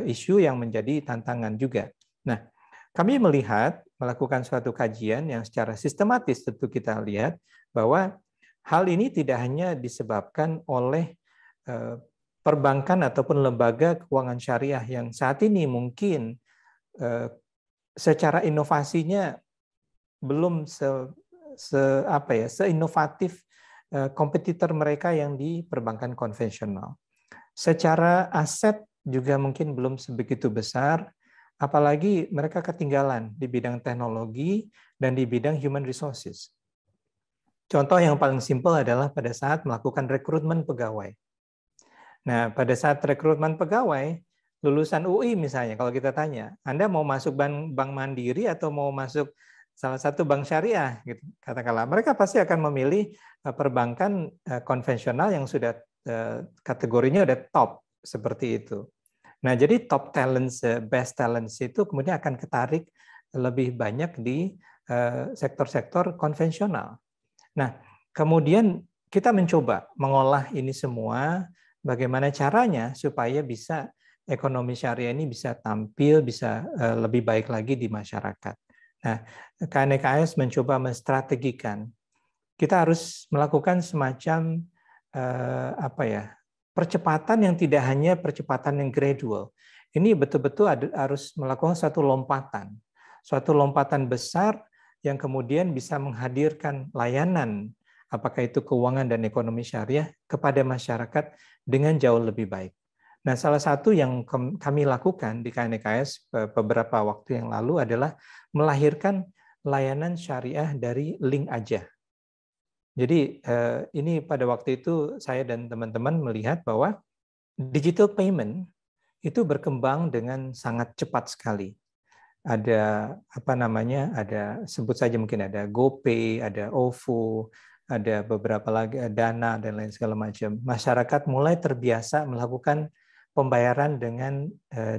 isu yang menjadi tantangan juga. Nah, kami melakukan suatu kajian yang secara sistematis tentu kita lihat bahwa hal ini tidak hanya disebabkan oleh perbankan ataupun lembaga keuangan syariah yang saat ini mungkin secara inovasinya belum seinovatif kompetitor mereka yang di perbankan konvensional. Secara aset juga mungkin belum sebegitu besar, apalagi mereka ketinggalan di bidang teknologi dan di bidang human resources. Contoh yang paling simpel adalah pada saat melakukan rekrutmen pegawai. Nah, pada saat rekrutmen pegawai, lulusan UI misalnya, kalau kita tanya, Anda mau masuk bank mandiri atau mau masuk salah satu bank syariah, gitu, katakanlah, mereka pasti akan memilih perbankan konvensional yang sudah kategorinya udah top seperti itu. Nah, jadi top talents, best talents itu kemudian akan ketarik lebih banyak di sektor-sektor konvensional. Nah, kemudian kita mencoba mengolah ini semua, bagaimana caranya supaya bisa ekonomi syariah ini bisa tampil, bisa lebih baik lagi di masyarakat. Nah, KNKS mencoba menstrategikan. Kita harus melakukan semacam percepatan yang tidak hanya percepatan yang gradual. Ini betul-betul harus melakukan suatu lompatan besar yang kemudian bisa menghadirkan layanan, apakah itu keuangan dan ekonomi syariah kepada masyarakat dengan jauh lebih baik. Nah, salah satu yang kami lakukan di KNKS beberapa waktu yang lalu adalah melahirkan layanan syariah dari link aja. Jadi ini pada waktu itu saya dan teman-teman melihat bahwa digital payment itu berkembang dengan sangat cepat sekali. Ada ada sebut saja mungkin ada GoPay, ada OVO, ada beberapa lagi Dana dan lain segala macam. Masyarakat mulai terbiasa melakukan pembayaran dengan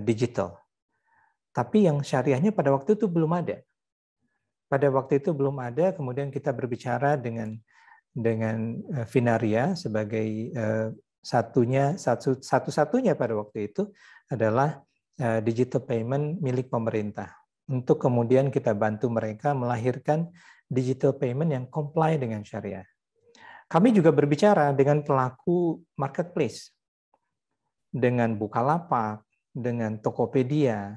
digital. Tapi yang syariahnya pada waktu itu belum ada. Pada waktu itu belum ada, kemudian kita berbicara dengan Finaria sebagai satu-satunya pada waktu itu adalah digital payment milik pemerintah. Untuk kemudian kita bantu mereka melahirkan digital payment yang comply dengan syariah. Kami juga berbicara dengan pelaku marketplace, dengan Bukalapak, dengan Tokopedia,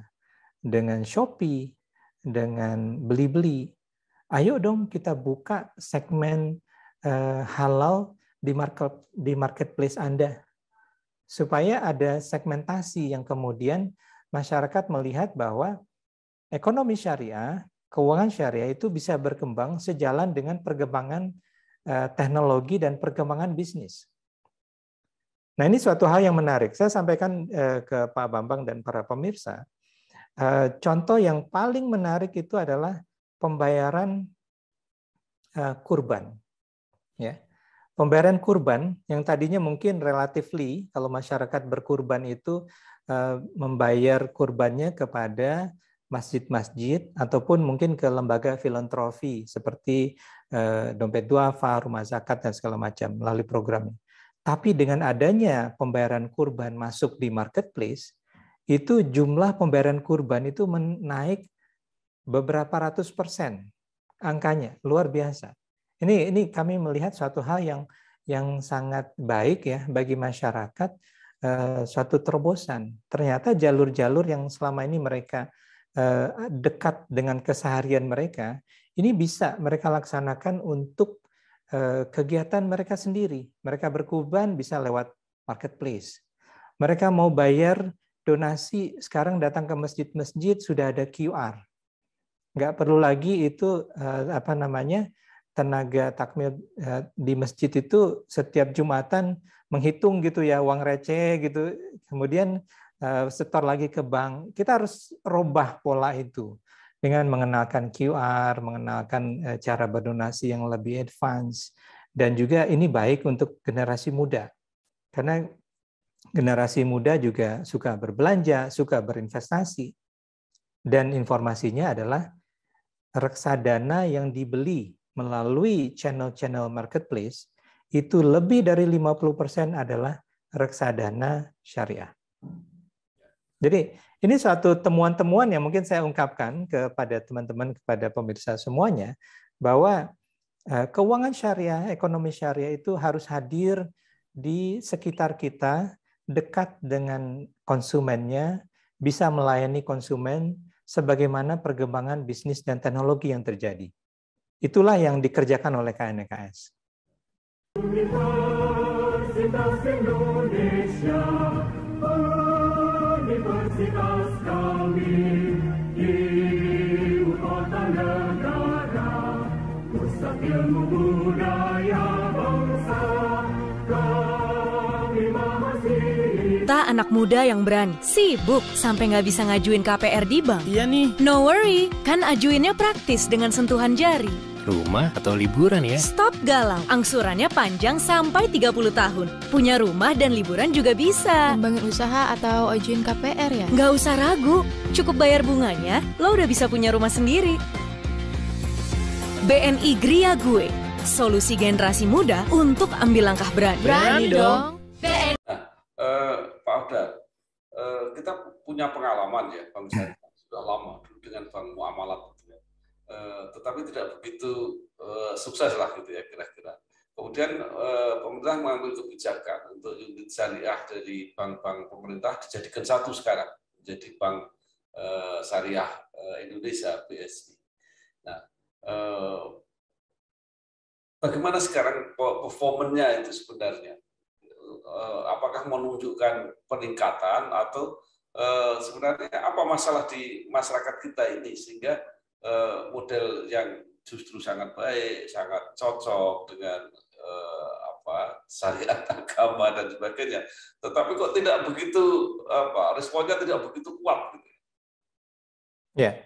dengan Shopee, dengan Blibli. Ayo dong kita buka segmen halal di marketplace Anda. Supaya ada segmentasi yang kemudian masyarakat melihat bahwa ekonomi syariah, keuangan syariah itu bisa berkembang sejalan dengan perkembangan teknologi dan perkembangan bisnis. Nah, ini suatu hal yang menarik. Saya sampaikan ke Pak Bambang dan para pemirsa. Contoh yang paling menarik itu adalah pembayaran kurban. Ya. Pembayaran kurban yang tadinya mungkin relatively kalau masyarakat berkurban itu membayar kurbannya kepada masjid-masjid ataupun mungkin ke lembaga filantropi seperti dompet duafa, rumah zakat dan segala macam melalui programnya. Tapi dengan adanya pembayaran kurban masuk di marketplace, itu jumlah pembayaran kurban itu menaik beberapa ratus %. Angkanya luar biasa. Ini kami melihat suatu hal yang sangat baik ya bagi masyarakat, suatu terobosan. Ternyata jalur-jalur yang selama ini mereka dekat dengan keseharian mereka, ini bisa mereka laksanakan untuk kegiatan mereka sendiri. Mereka berkurban bisa lewat marketplace. Mereka mau bayar donasi, sekarang datang ke masjid-masjid sudah ada QR. Nggak perlu lagi itu tenaga takmir di masjid itu setiap Jumatan menghitung gitu ya uang receh gitu, kemudian setor lagi ke bank. Kita harus robah pola itu dengan mengenalkan QR, mengenalkan cara berdonasi yang lebih advance, dan juga ini baik untuk generasi muda karena generasi muda juga suka berbelanja, suka berinvestasi, dan informasinya adalah reksadana yang dibeli melalui channel-channel marketplace itu lebih dari 50% adalah reksadana syariah. Jadi ini suatu temuan-temuan yang mungkin saya ungkapkan kepada teman-teman, kepada pemirsa semuanya, bahwa keuangan syariah, ekonomi syariah itu harus hadir di sekitar kita, dekat dengan konsumennya, bisa melayani konsumen sebagaimana perkembangan bisnis dan teknologi yang terjadi. Itulah yang dikerjakan oleh KNEKS. Universitas Indonesia, universitas kami, ibu kota negara, pusat ilmu budaya bangsa, kami mahasiswa. Tak anak muda yang berani, sibuk sampai nggak bisa ngajuin KPR di bank. Iya nih. No worry, kan ajuinnya praktis dengan sentuhan jari. Rumah atau liburan ya? Stop galau, angsurannya panjang sampai 30 tahun. Punya rumah dan liburan juga bisa. Ngembangin usaha atau ajuin KPR ya? Nggak usah ragu, cukup bayar bunganya, lo udah bisa punya rumah sendiri. BNI Gria Gue, solusi generasi muda untuk ambil langkah berani. Berani dong. Pak Oda, kita punya pengalaman ya, Bang Syarif, sudah lama dulu dengan Bank Muamalat. Tetapi tidak begitu sukses lah gitu ya kira-kira. Kemudian pemerintah mengambil kebijakan untuk unit syariah dari bank-bank pemerintah dijadikan satu sekarang, menjadi Bank Syariah Indonesia (BSI). Nah, bagaimana sekarang performanya itu sebenarnya? Apakah menunjukkan peningkatan atau sebenarnya apa masalah di masyarakat kita ini sehingga model yang justru sangat baik, sangat cocok dengan syariat agama dan sebagainya, tetapi kok tidak begitu responnya tidak begitu kuat gitu. Ya,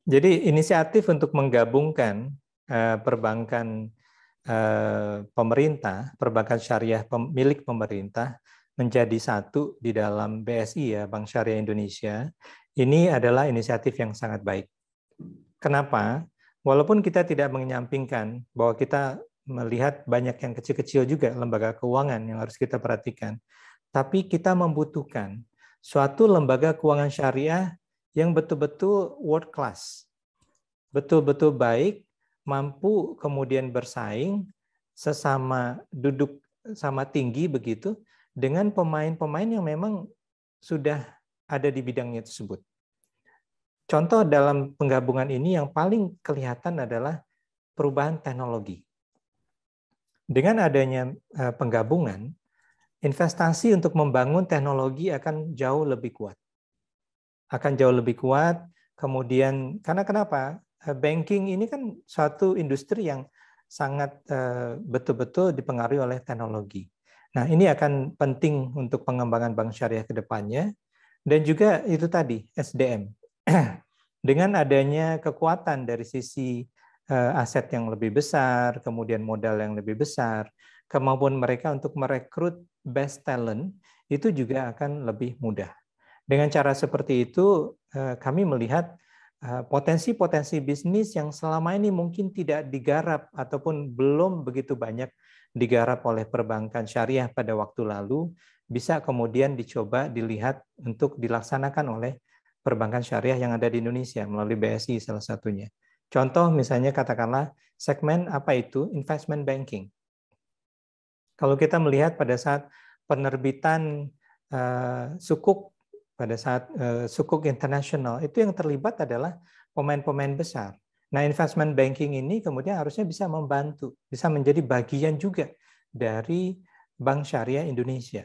jadi inisiatif untuk menggabungkan perbankan pemerintah, perbankan syariah milik pemerintah menjadi satu di dalam BSI ya, Bank Syariah Indonesia, ini adalah inisiatif yang sangat baik. Kenapa? Walaupun kita tidak menyampingkan bahwa kita melihat banyak yang kecil-kecil juga lembaga keuangan yang harus kita perhatikan, tapi kita membutuhkan suatu lembaga keuangan syariah yang betul-betul world class, betul-betul baik, mampu kemudian bersaing sesama duduk sama tinggi begitu dengan pemain-pemain yang memang sudah ada di bidangnya tersebut. Contoh dalam penggabungan ini yang paling kelihatan adalah perubahan teknologi. Dengan adanya penggabungan, investasi untuk membangun teknologi akan jauh lebih kuat. Akan jauh lebih kuat, kemudian karena kenapa? Banking ini kan suatu industri yang sangat betul-betul dipengaruhi oleh teknologi. Nah, ini akan penting untuk pengembangan bank syariah ke depannya, dan juga itu tadi, SDM. Dengan adanya kekuatan dari sisi aset yang lebih besar, kemudian modal yang lebih besar, kemampuan mereka untuk merekrut best talent, itu juga akan lebih mudah. Dengan cara seperti itu, kami melihat potensi-potensi bisnis yang selama ini mungkin tidak digarap ataupun belum begitu banyak digarap oleh perbankan syariah pada waktu lalu, bisa kemudian dicoba dilihat untuk dilaksanakan oleh perbankan syariah yang ada di Indonesia melalui BSI salah satunya. Contoh misalnya katakanlah segmen apa itu investment banking. Kalau kita melihat pada saat penerbitan sukuk, pada saat sukuk internasional, itu yang terlibat adalah pemain-pemain besar. Nah, investment banking ini kemudian harusnya bisa membantu, bisa menjadi bagian juga dari Bank Syariah Indonesia.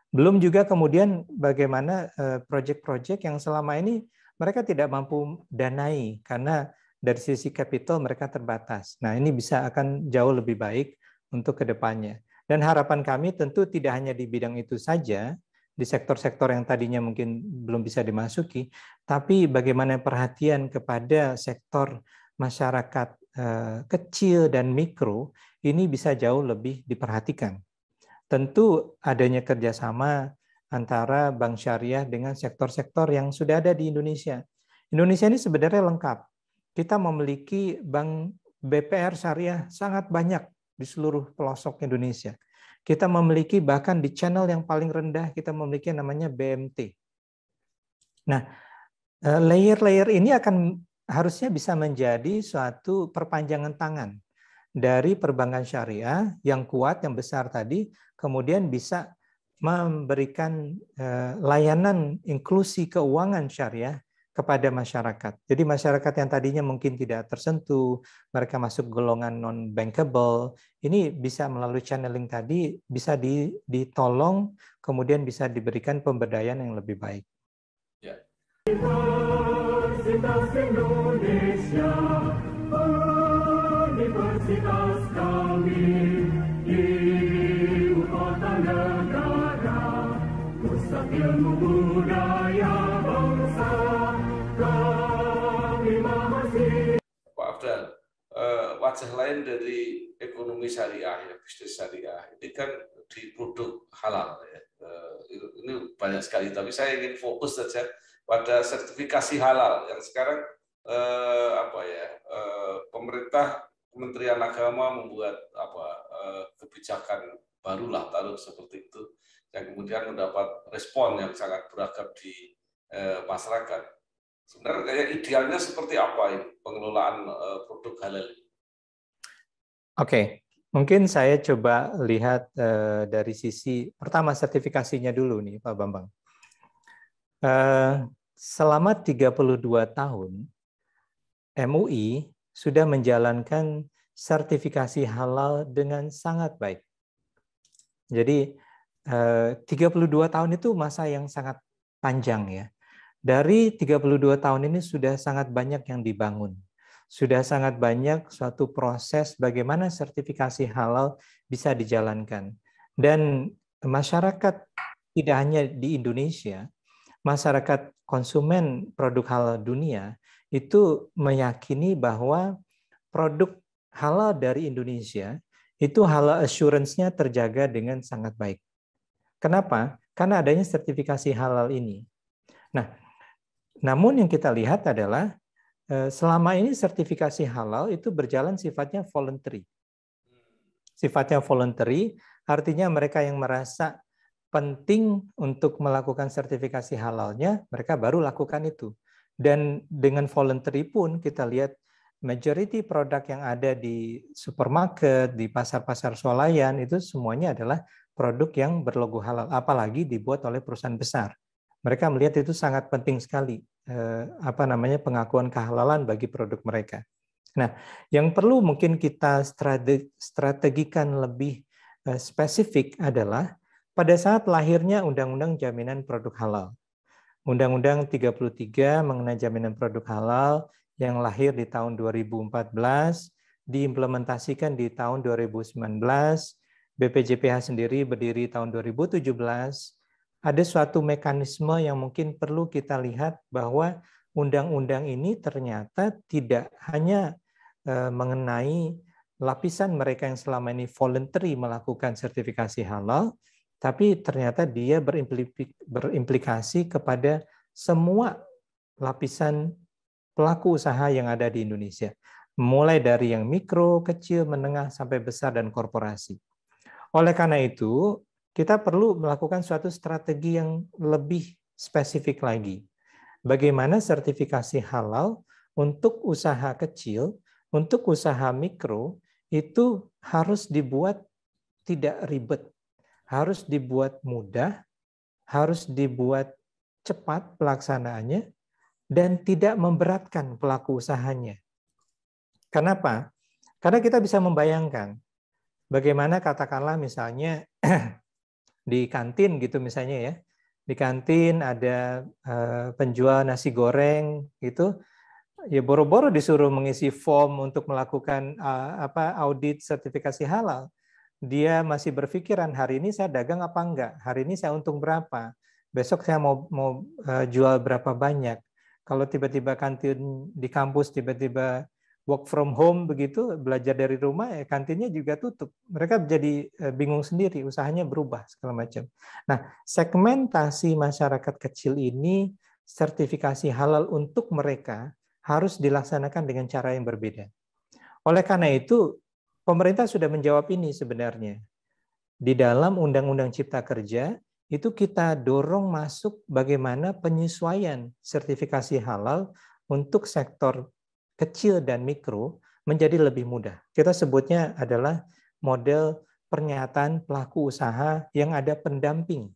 Belum juga kemudian bagaimana proyek-proyek yang selama ini mereka tidak mampu danai karena dari sisi capital mereka terbatas. Nah, ini bisa akan jauh lebih baik untuk ke depannya. Dan harapan kami tentu tidak hanya di bidang itu saja, di sektor-sektor yang tadinya mungkin belum bisa dimasuki, tapi bagaimana perhatian kepada sektor masyarakat kecil dan mikro ini bisa jauh lebih diperhatikan. Tentu adanya kerjasama antara bank syariah dengan sektor-sektor yang sudah ada di Indonesia. Indonesia ini sebenarnya lengkap. Kita memiliki bank BPR syariah sangat banyak di seluruh pelosok Indonesia. Kita memiliki bahkan di channel yang paling rendah, kita memiliki namanya BMT. Nah, layer-layer ini akan harusnya bisa menjadi suatu perpanjangan tangan dari perbankan syariah yang kuat, yang besar tadi, kemudian bisa memberikan layanan inklusi keuangan syariah kepada masyarakat. Jadi masyarakat yang tadinya mungkin tidak tersentuh, mereka masuk golongan non-bankable, ini bisa melalui channeling tadi, bisa ditolong, kemudian bisa diberikan pemberdayaan yang lebih baik. Ya. Universitas Indonesia, universitas kami, ibu kota negara, pusat ilmu budaya bangsa, kami mahasiswa. Pak Afdal, wajah lain dari ekonomi syariah, ya, bisnis syariah, ini kan di produk halal. Ya. Ini banyak sekali, tapi saya ingin fokus saja pada sertifikasi halal yang sekarang pemerintah, Kementerian Agama membuat kebijakan barulah, taruh seperti itu, yang kemudian mendapat respon yang sangat beragam di masyarakat. Sebenarnya kayak idealnya seperti apa ini pengelolaan produk halal? Oke, mungkin saya coba lihat dari sisi pertama sertifikasinya dulu nih, Pak Bambang. Selama 32 tahun, MUI sudah menjalankan sertifikasi halal dengan sangat baik. Jadi 32 tahun itu masa yang sangat panjang ya. Dari 32 tahun ini sudah sangat banyak yang dibangun. Sudah sangat banyak suatu proses bagaimana sertifikasi halal bisa dijalankan. Dan masyarakat tidak hanya di Indonesia, masyarakat konsumen produk halal dunia itu meyakini bahwa produk halal dari Indonesia itu halal assurance-nya terjaga dengan sangat baik. Kenapa? Karena adanya sertifikasi halal ini. Nah, namun yang kita lihat adalah selama ini sertifikasi halal itu berjalan sifatnya voluntary. Sifatnya voluntary artinya mereka yang merasa penting untuk melakukan sertifikasi halalnya, mereka baru lakukan itu. Dan dengan voluntary pun kita lihat majority produk yang ada di supermarket, di pasar-pasar swalayan itu semuanya adalah produk yang berlogo halal, apalagi dibuat oleh perusahaan besar. Mereka melihat itu sangat penting sekali pengakuan kehalalan bagi produk mereka. Nah, yang perlu mungkin kita strategikan lebih spesifik adalah pada saat lahirnya Undang-Undang Jaminan Produk Halal. Undang-Undang 33 mengenai jaminan produk halal yang lahir di tahun 2014, diimplementasikan di tahun 2019, BPJPH sendiri berdiri tahun 2017, ada suatu mekanisme yang mungkin perlu kita lihat bahwa undang-undang ini ternyata tidak hanya mengenai lapisan mereka yang selama ini voluntary melakukan sertifikasi halal, tapi ternyata dia berimplikasi kepada semua lapisan pelaku usaha yang ada di Indonesia. Mulai dari yang mikro, kecil, menengah, sampai besar, dan korporasi. Oleh karena itu, kita perlu melakukan suatu strategi yang lebih spesifik lagi. Bagaimana sertifikasi halal untuk usaha kecil, untuk usaha mikro, itu harus dibuat tidak ribet. Harus dibuat mudah, harus dibuat cepat pelaksanaannya, dan tidak memberatkan pelaku usahanya. Kenapa? Karena kita bisa membayangkan bagaimana katakanlah misalnya di kantin gitu misalnya ya. Di kantin ada penjual nasi goreng gitu, ya boro-boro disuruh mengisi form untuk melakukan audit sertifikasi halal. Dia masih berpikiran hari ini saya dagang apa enggak, hari ini saya untung berapa, besok saya mau jual berapa banyak. Kalau tiba-tiba kantin di kampus tiba-tiba work from home begitu, belajar dari rumah, ya kantinnya juga tutup. Mereka jadi bingung sendiri, usahanya berubah segala macam. Nah, segmentasi masyarakat kecil ini, sertifikasi halal untuk mereka harus dilaksanakan dengan cara yang berbeda. Oleh karena itu, pemerintah sudah menjawab ini sebenarnya. Di dalam Undang-Undang Cipta Kerja, itu kita dorong masuk bagaimana penyesuaian sertifikasi halal untuk sektor kecil dan mikro menjadi lebih mudah. Kita sebutnya adalah model pernyataan pelaku usaha yang ada pendamping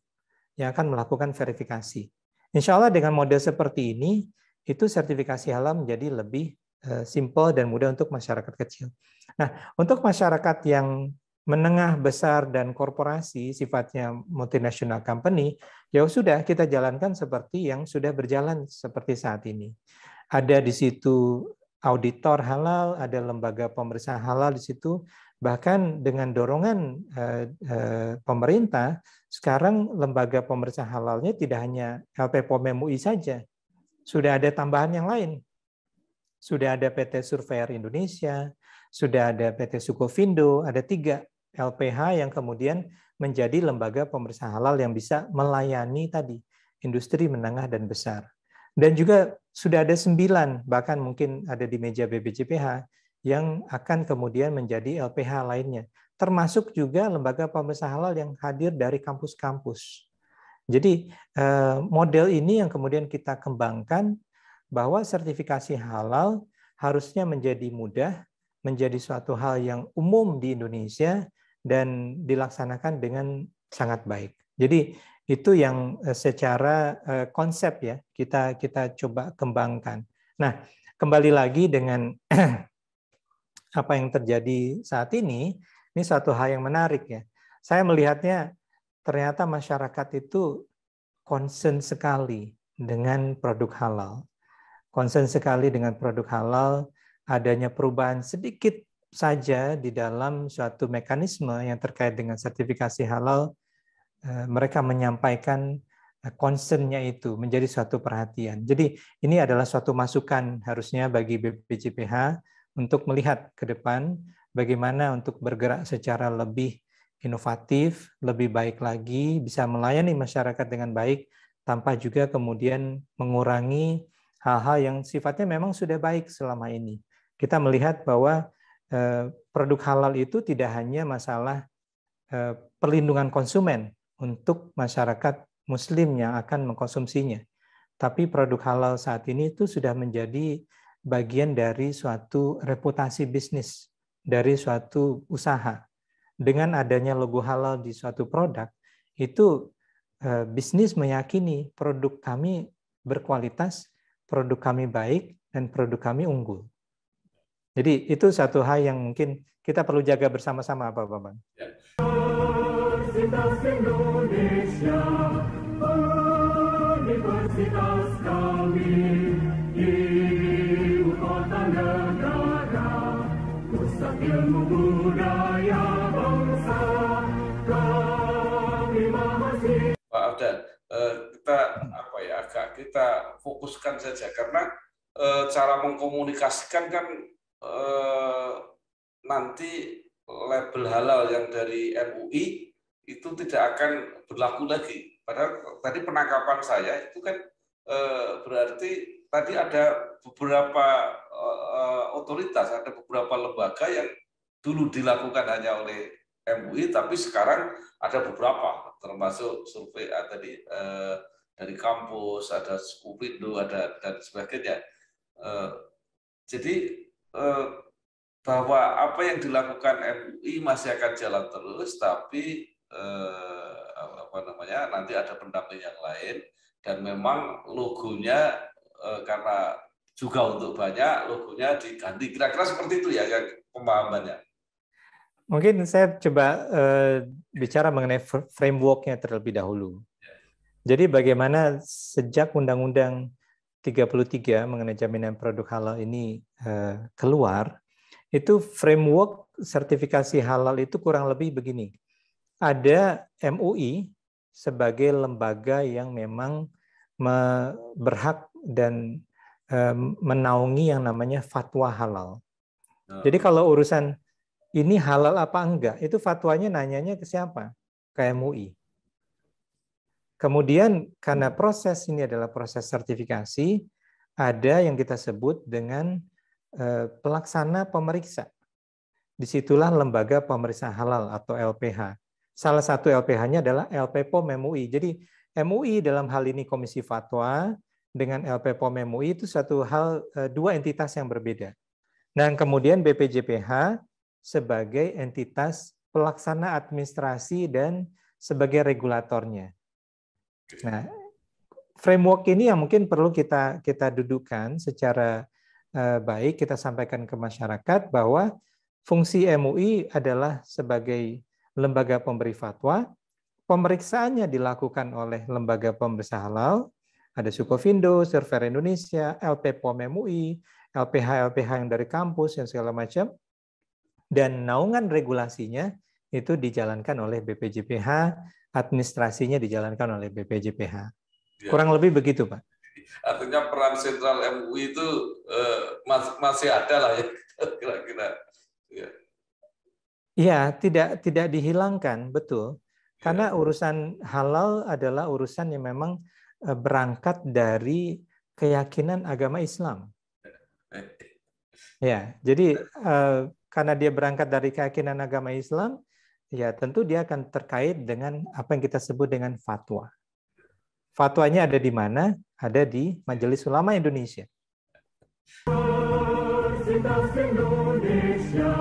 yang akan melakukan verifikasi. Insya Allah dengan model seperti ini, itu sertifikasi halal menjadi lebih simpel dan mudah untuk masyarakat kecil. Nah, untuk masyarakat yang menengah, besar, dan korporasi sifatnya multinational company, ya sudah kita jalankan seperti yang sudah berjalan seperti saat ini. Ada di situ auditor halal, ada lembaga pemeriksa halal di situ, bahkan dengan dorongan pemerintah, sekarang lembaga pemeriksa halalnya tidak hanya LPPOM MUI saja, sudah ada tambahan yang lain. Sudah ada PT Surveyor Indonesia, sudah ada PT Sukovindo, ada 3 LPH yang kemudian menjadi lembaga pemeriksa halal yang bisa melayani tadi industri menengah dan besar. Dan juga sudah ada 9, bahkan mungkin ada di meja BPJPH, yang akan kemudian menjadi LPH lainnya. Termasuk juga lembaga pemeriksa halal yang hadir dari kampus-kampus. Jadi model ini yang kemudian kita kembangkan, bahwa sertifikasi halal harusnya menjadi mudah, menjadi suatu hal yang umum di Indonesia, dan dilaksanakan dengan sangat baik. Jadi itu yang secara konsep ya kita coba kembangkan. Nah, kembali lagi dengan apa yang terjadi saat ini suatu hal yang menarik ya. Saya melihatnya ternyata masyarakat itu concern sekali dengan produk halal. Concern sekali dengan produk halal, adanya perubahan sedikit saja di dalam suatu mekanisme yang terkait dengan sertifikasi halal, mereka menyampaikan concern-nya itu menjadi suatu perhatian. Jadi ini adalah suatu masukan harusnya bagi BPJPH untuk melihat ke depan bagaimana untuk bergerak secara lebih inovatif, lebih baik lagi, bisa melayani masyarakat dengan baik tanpa juga kemudian mengurangi hal-hal yang sifatnya memang sudah baik selama ini. Kita melihat bahwa produk halal itu tidak hanya masalah perlindungan konsumen untuk masyarakat Muslim yang akan mengkonsumsinya, tapi produk halal saat ini itu sudah menjadi bagian dari suatu reputasi bisnis, dari suatu usaha. Dengan adanya logo halal di suatu produk, itu bisnis meyakini produk kami berkualitas, produk kami baik, dan produk kami unggul. Jadi itu satu hal yang mungkin kita perlu jaga bersama-sama, Pak Bambang. Universitas Indonesia, universitas kami, ibu kota negara, pusat ilmu budaya bangsa, kami mahasiswa. Pak Afdan, kita fokuskan saja karena cara mengkomunikasikan kan nanti label halal yang dari MUI itu tidak akan berlaku lagi. Padahal tadi penangkapan saya itu kan berarti tadi ada beberapa otoritas, ada beberapa lembaga yang dulu dilakukan hanya oleh MUI, tapi sekarang ada beberapa, termasuk survei tadi dari kampus, ada Sukovindo, ada dan sebagainya. Jadi bahwa apa yang dilakukan MUI masih akan jalan terus, tapi nanti ada pendamping yang lain, dan memang logonya karena juga untuk banyak logonya diganti. Kira-kira seperti itu ya pemahamannya. Mungkin saya coba bicara mengenai framework-nya terlebih dahulu. Jadi bagaimana sejak Undang-Undang 33 mengenai jaminan produk halal ini keluar, itu framework sertifikasi halal itu kurang lebih begini. Ada MUI sebagai lembaga yang memang berhak dan menaungi yang namanya fatwa halal. Jadi kalau urusan ini halal apa enggak, itu fatwanya nanyanya ke siapa? Ke MUI. Kemudian karena proses ini adalah proses sertifikasi, ada yang kita sebut dengan pelaksana pemeriksa. Disitulah lembaga pemeriksa halal atau LPH. Salah satu LPH-nya adalah LPPOM MUI. Jadi MUI dalam hal ini Komisi Fatwa dengan LPPOM MUI itu satu hal, dua entitas yang berbeda. Dan kemudian BPJPH sebagai entitas pelaksana administrasi dan sebagai regulatornya. Nah, framework ini yang mungkin perlu kita dudukkan secara baik, kita sampaikan ke masyarakat bahwa fungsi MUI adalah sebagai lembaga pemberi fatwa, pemeriksaannya dilakukan oleh lembaga pemeriksa halal, ada Sukovindo, Surveyor Indonesia, LPPOM MUI, LPH yang dari kampus, yang segala macam, dan naungan regulasinya itu dijalankan oleh BPJPH, administrasinya dijalankan oleh BPJPH. Kurang lebih begitu, Pak. Artinya peran sentral MUI itu masih ada lah ya, kira-kira. Iya, tidak dihilangkan, betul. Karena urusan halal adalah urusan yang memang berangkat dari keyakinan agama Islam. Ya, jadi karena dia berangkat dari keyakinan agama Islam, ya tentu dia akan terkait dengan apa yang kita sebut dengan fatwa. Fatwanya ada di mana? Ada di Majelis Ulama Indonesia. Universitas Indonesia,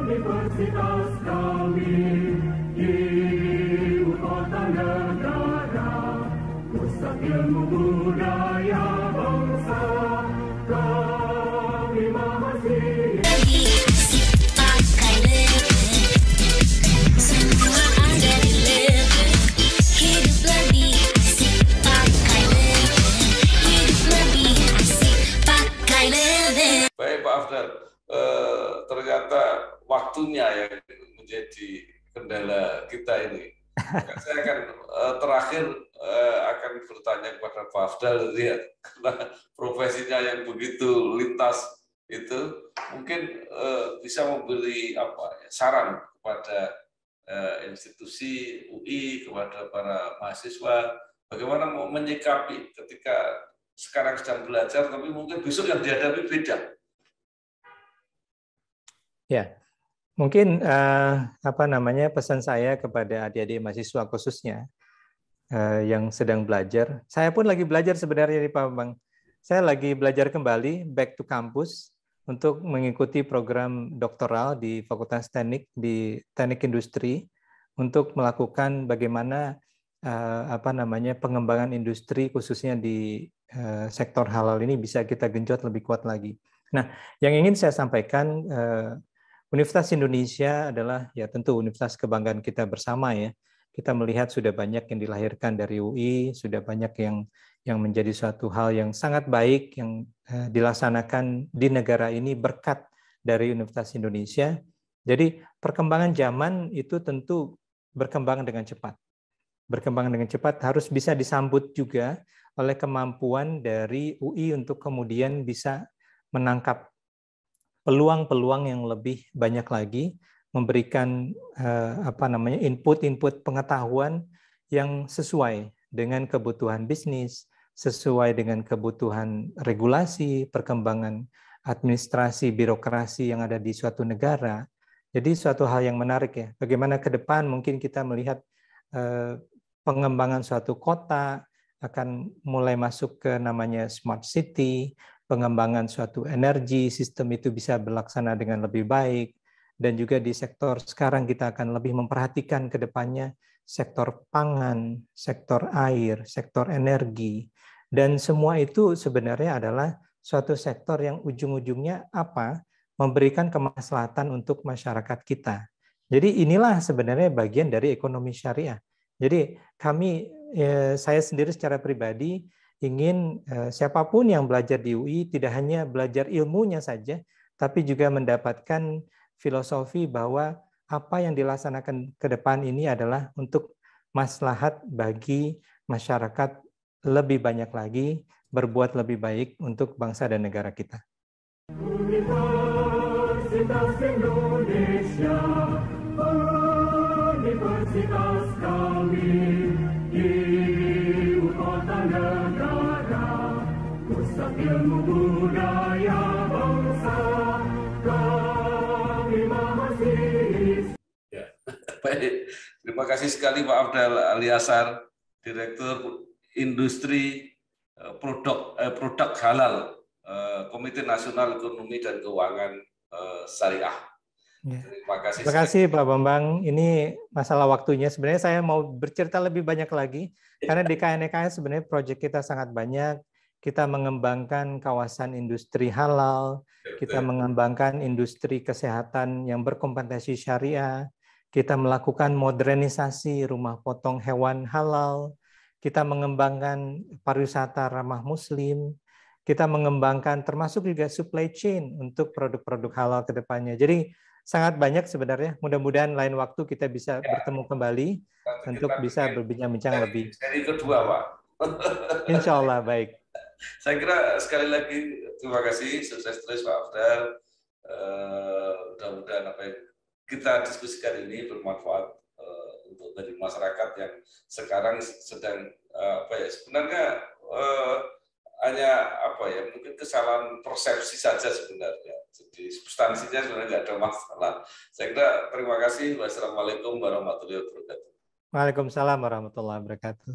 universitas kami, ibu kota negara, pusat ilmu budaya bangsa, kami mahasiswa. Baik Pak Afdal, ternyata waktunya yang menjadi kendala kita ini. Saya akan terakhir akan bertanya kepada Pak Afdal, ya, karena profesinya yang begitu lintas itu, mungkin bisa memberi saran kepada institusi UI, kepada para mahasiswa, bagaimana mau menyikapi ketika sekarang sedang belajar, tapi mungkin besok yang dihadapi beda. Ya, mungkin pesan saya kepada adik-adik mahasiswa khususnya yang sedang belajar. Saya pun lagi belajar sebenarnya nih Pak Bang. Saya lagi belajar kembali back to campus untuk mengikuti program doktoral di Fakultas Teknik di Teknik Industri untuk melakukan bagaimana pengembangan industri khususnya di sektor halal ini bisa kita genjot lebih kuat lagi. Nah, yang ingin saya sampaikan, Universitas Indonesia adalah ya tentu universitas kebanggaan kita bersama ya. Kita melihat sudah banyak yang dilahirkan dari UI, sudah banyak yang menjadi suatu hal yang sangat baik yang dilaksanakan di negara ini berkat dari Universitas Indonesia. Jadi perkembangan zaman itu tentu berkembang dengan cepat. Berkembang dengan cepat harus bisa disambut juga oleh kemampuan dari UI untuk kemudian bisa menangkap peluang-peluang yang lebih banyak lagi, memberikan input-input pengetahuan yang sesuai dengan kebutuhan bisnis, sesuai dengan kebutuhan regulasi, perkembangan administrasi, birokrasi yang ada di suatu negara. Jadi suatu hal yang menarik ya, bagaimana ke depan mungkin kita melihat pengembangan suatu kota akan mulai masuk ke namanya smart city, pengembangan suatu energi, sistem itu bisa berlaksana dengan lebih baik, dan juga di sektor sekarang kita akan lebih memperhatikan ke depannya sektor pangan, sektor air, sektor energi, Dan semua itu sebenarnya adalah suatu sektor yang ujung-ujungnya apa? Memberikan kemaslahatan untuk masyarakat kita. Jadi inilah sebenarnya bagian dari ekonomi syariah. Jadi saya sendiri secara pribadi ingin siapapun yang belajar di UI tidak hanya belajar ilmunya saja, tapi juga mendapatkan filosofi bahwa apa yang dilaksanakan ke depan ini adalah untuk maslahat bagi masyarakat lebih banyak lagi, berbuat lebih baik untuk bangsa dan negara kita. Universitas Indonesia, universitas kami, ibu kota negara, pusat ilmu budaya bangsa, kami mahasiswa. Ya, baik. Terima kasih sekali Pak Afdal Aliasar, Direktur Industri Produk Halal, Komite Nasional Ekonomi dan Keuangan Syariah. Ya. Terima kasih Pak Bambang. Ini masalah waktunya. Sebenarnya saya mau bercerita lebih banyak lagi, karena di KNEKS sebenarnya proyek kita sangat banyak. Kita mengembangkan kawasan industri halal, kita mengembangkan industri kesehatan yang berkompetensi syariah, kita melakukan modernisasi rumah potong hewan halal, kita mengembangkan pariwisata ramah muslim, kita mengembangkan termasuk juga supply chain untuk produk-produk halal ke depannya. Jadi sangat banyak sebenarnya. Mudah-mudahan lain waktu kita bisa bertemu kembali untuk bisa berbincang-bincang lebih. Seri kedua, Pak. Insya Allah, baik. Saya kira sekali lagi terima kasih, sukses terus Pak Afdal. Mudah-mudahan apa yang kita diskusikan ini bermanfaat untuk dari masyarakat yang sekarang sedang sebenarnya hanya mungkin kesalahan persepsi saja sebenarnya. Jadi substansinya sebenarnya nggak ada masalah. Saya kira terima kasih. Wassalamualaikum warahmatullahi wabarakatuh. Waalaikumsalam warahmatullahi wabarakatuh.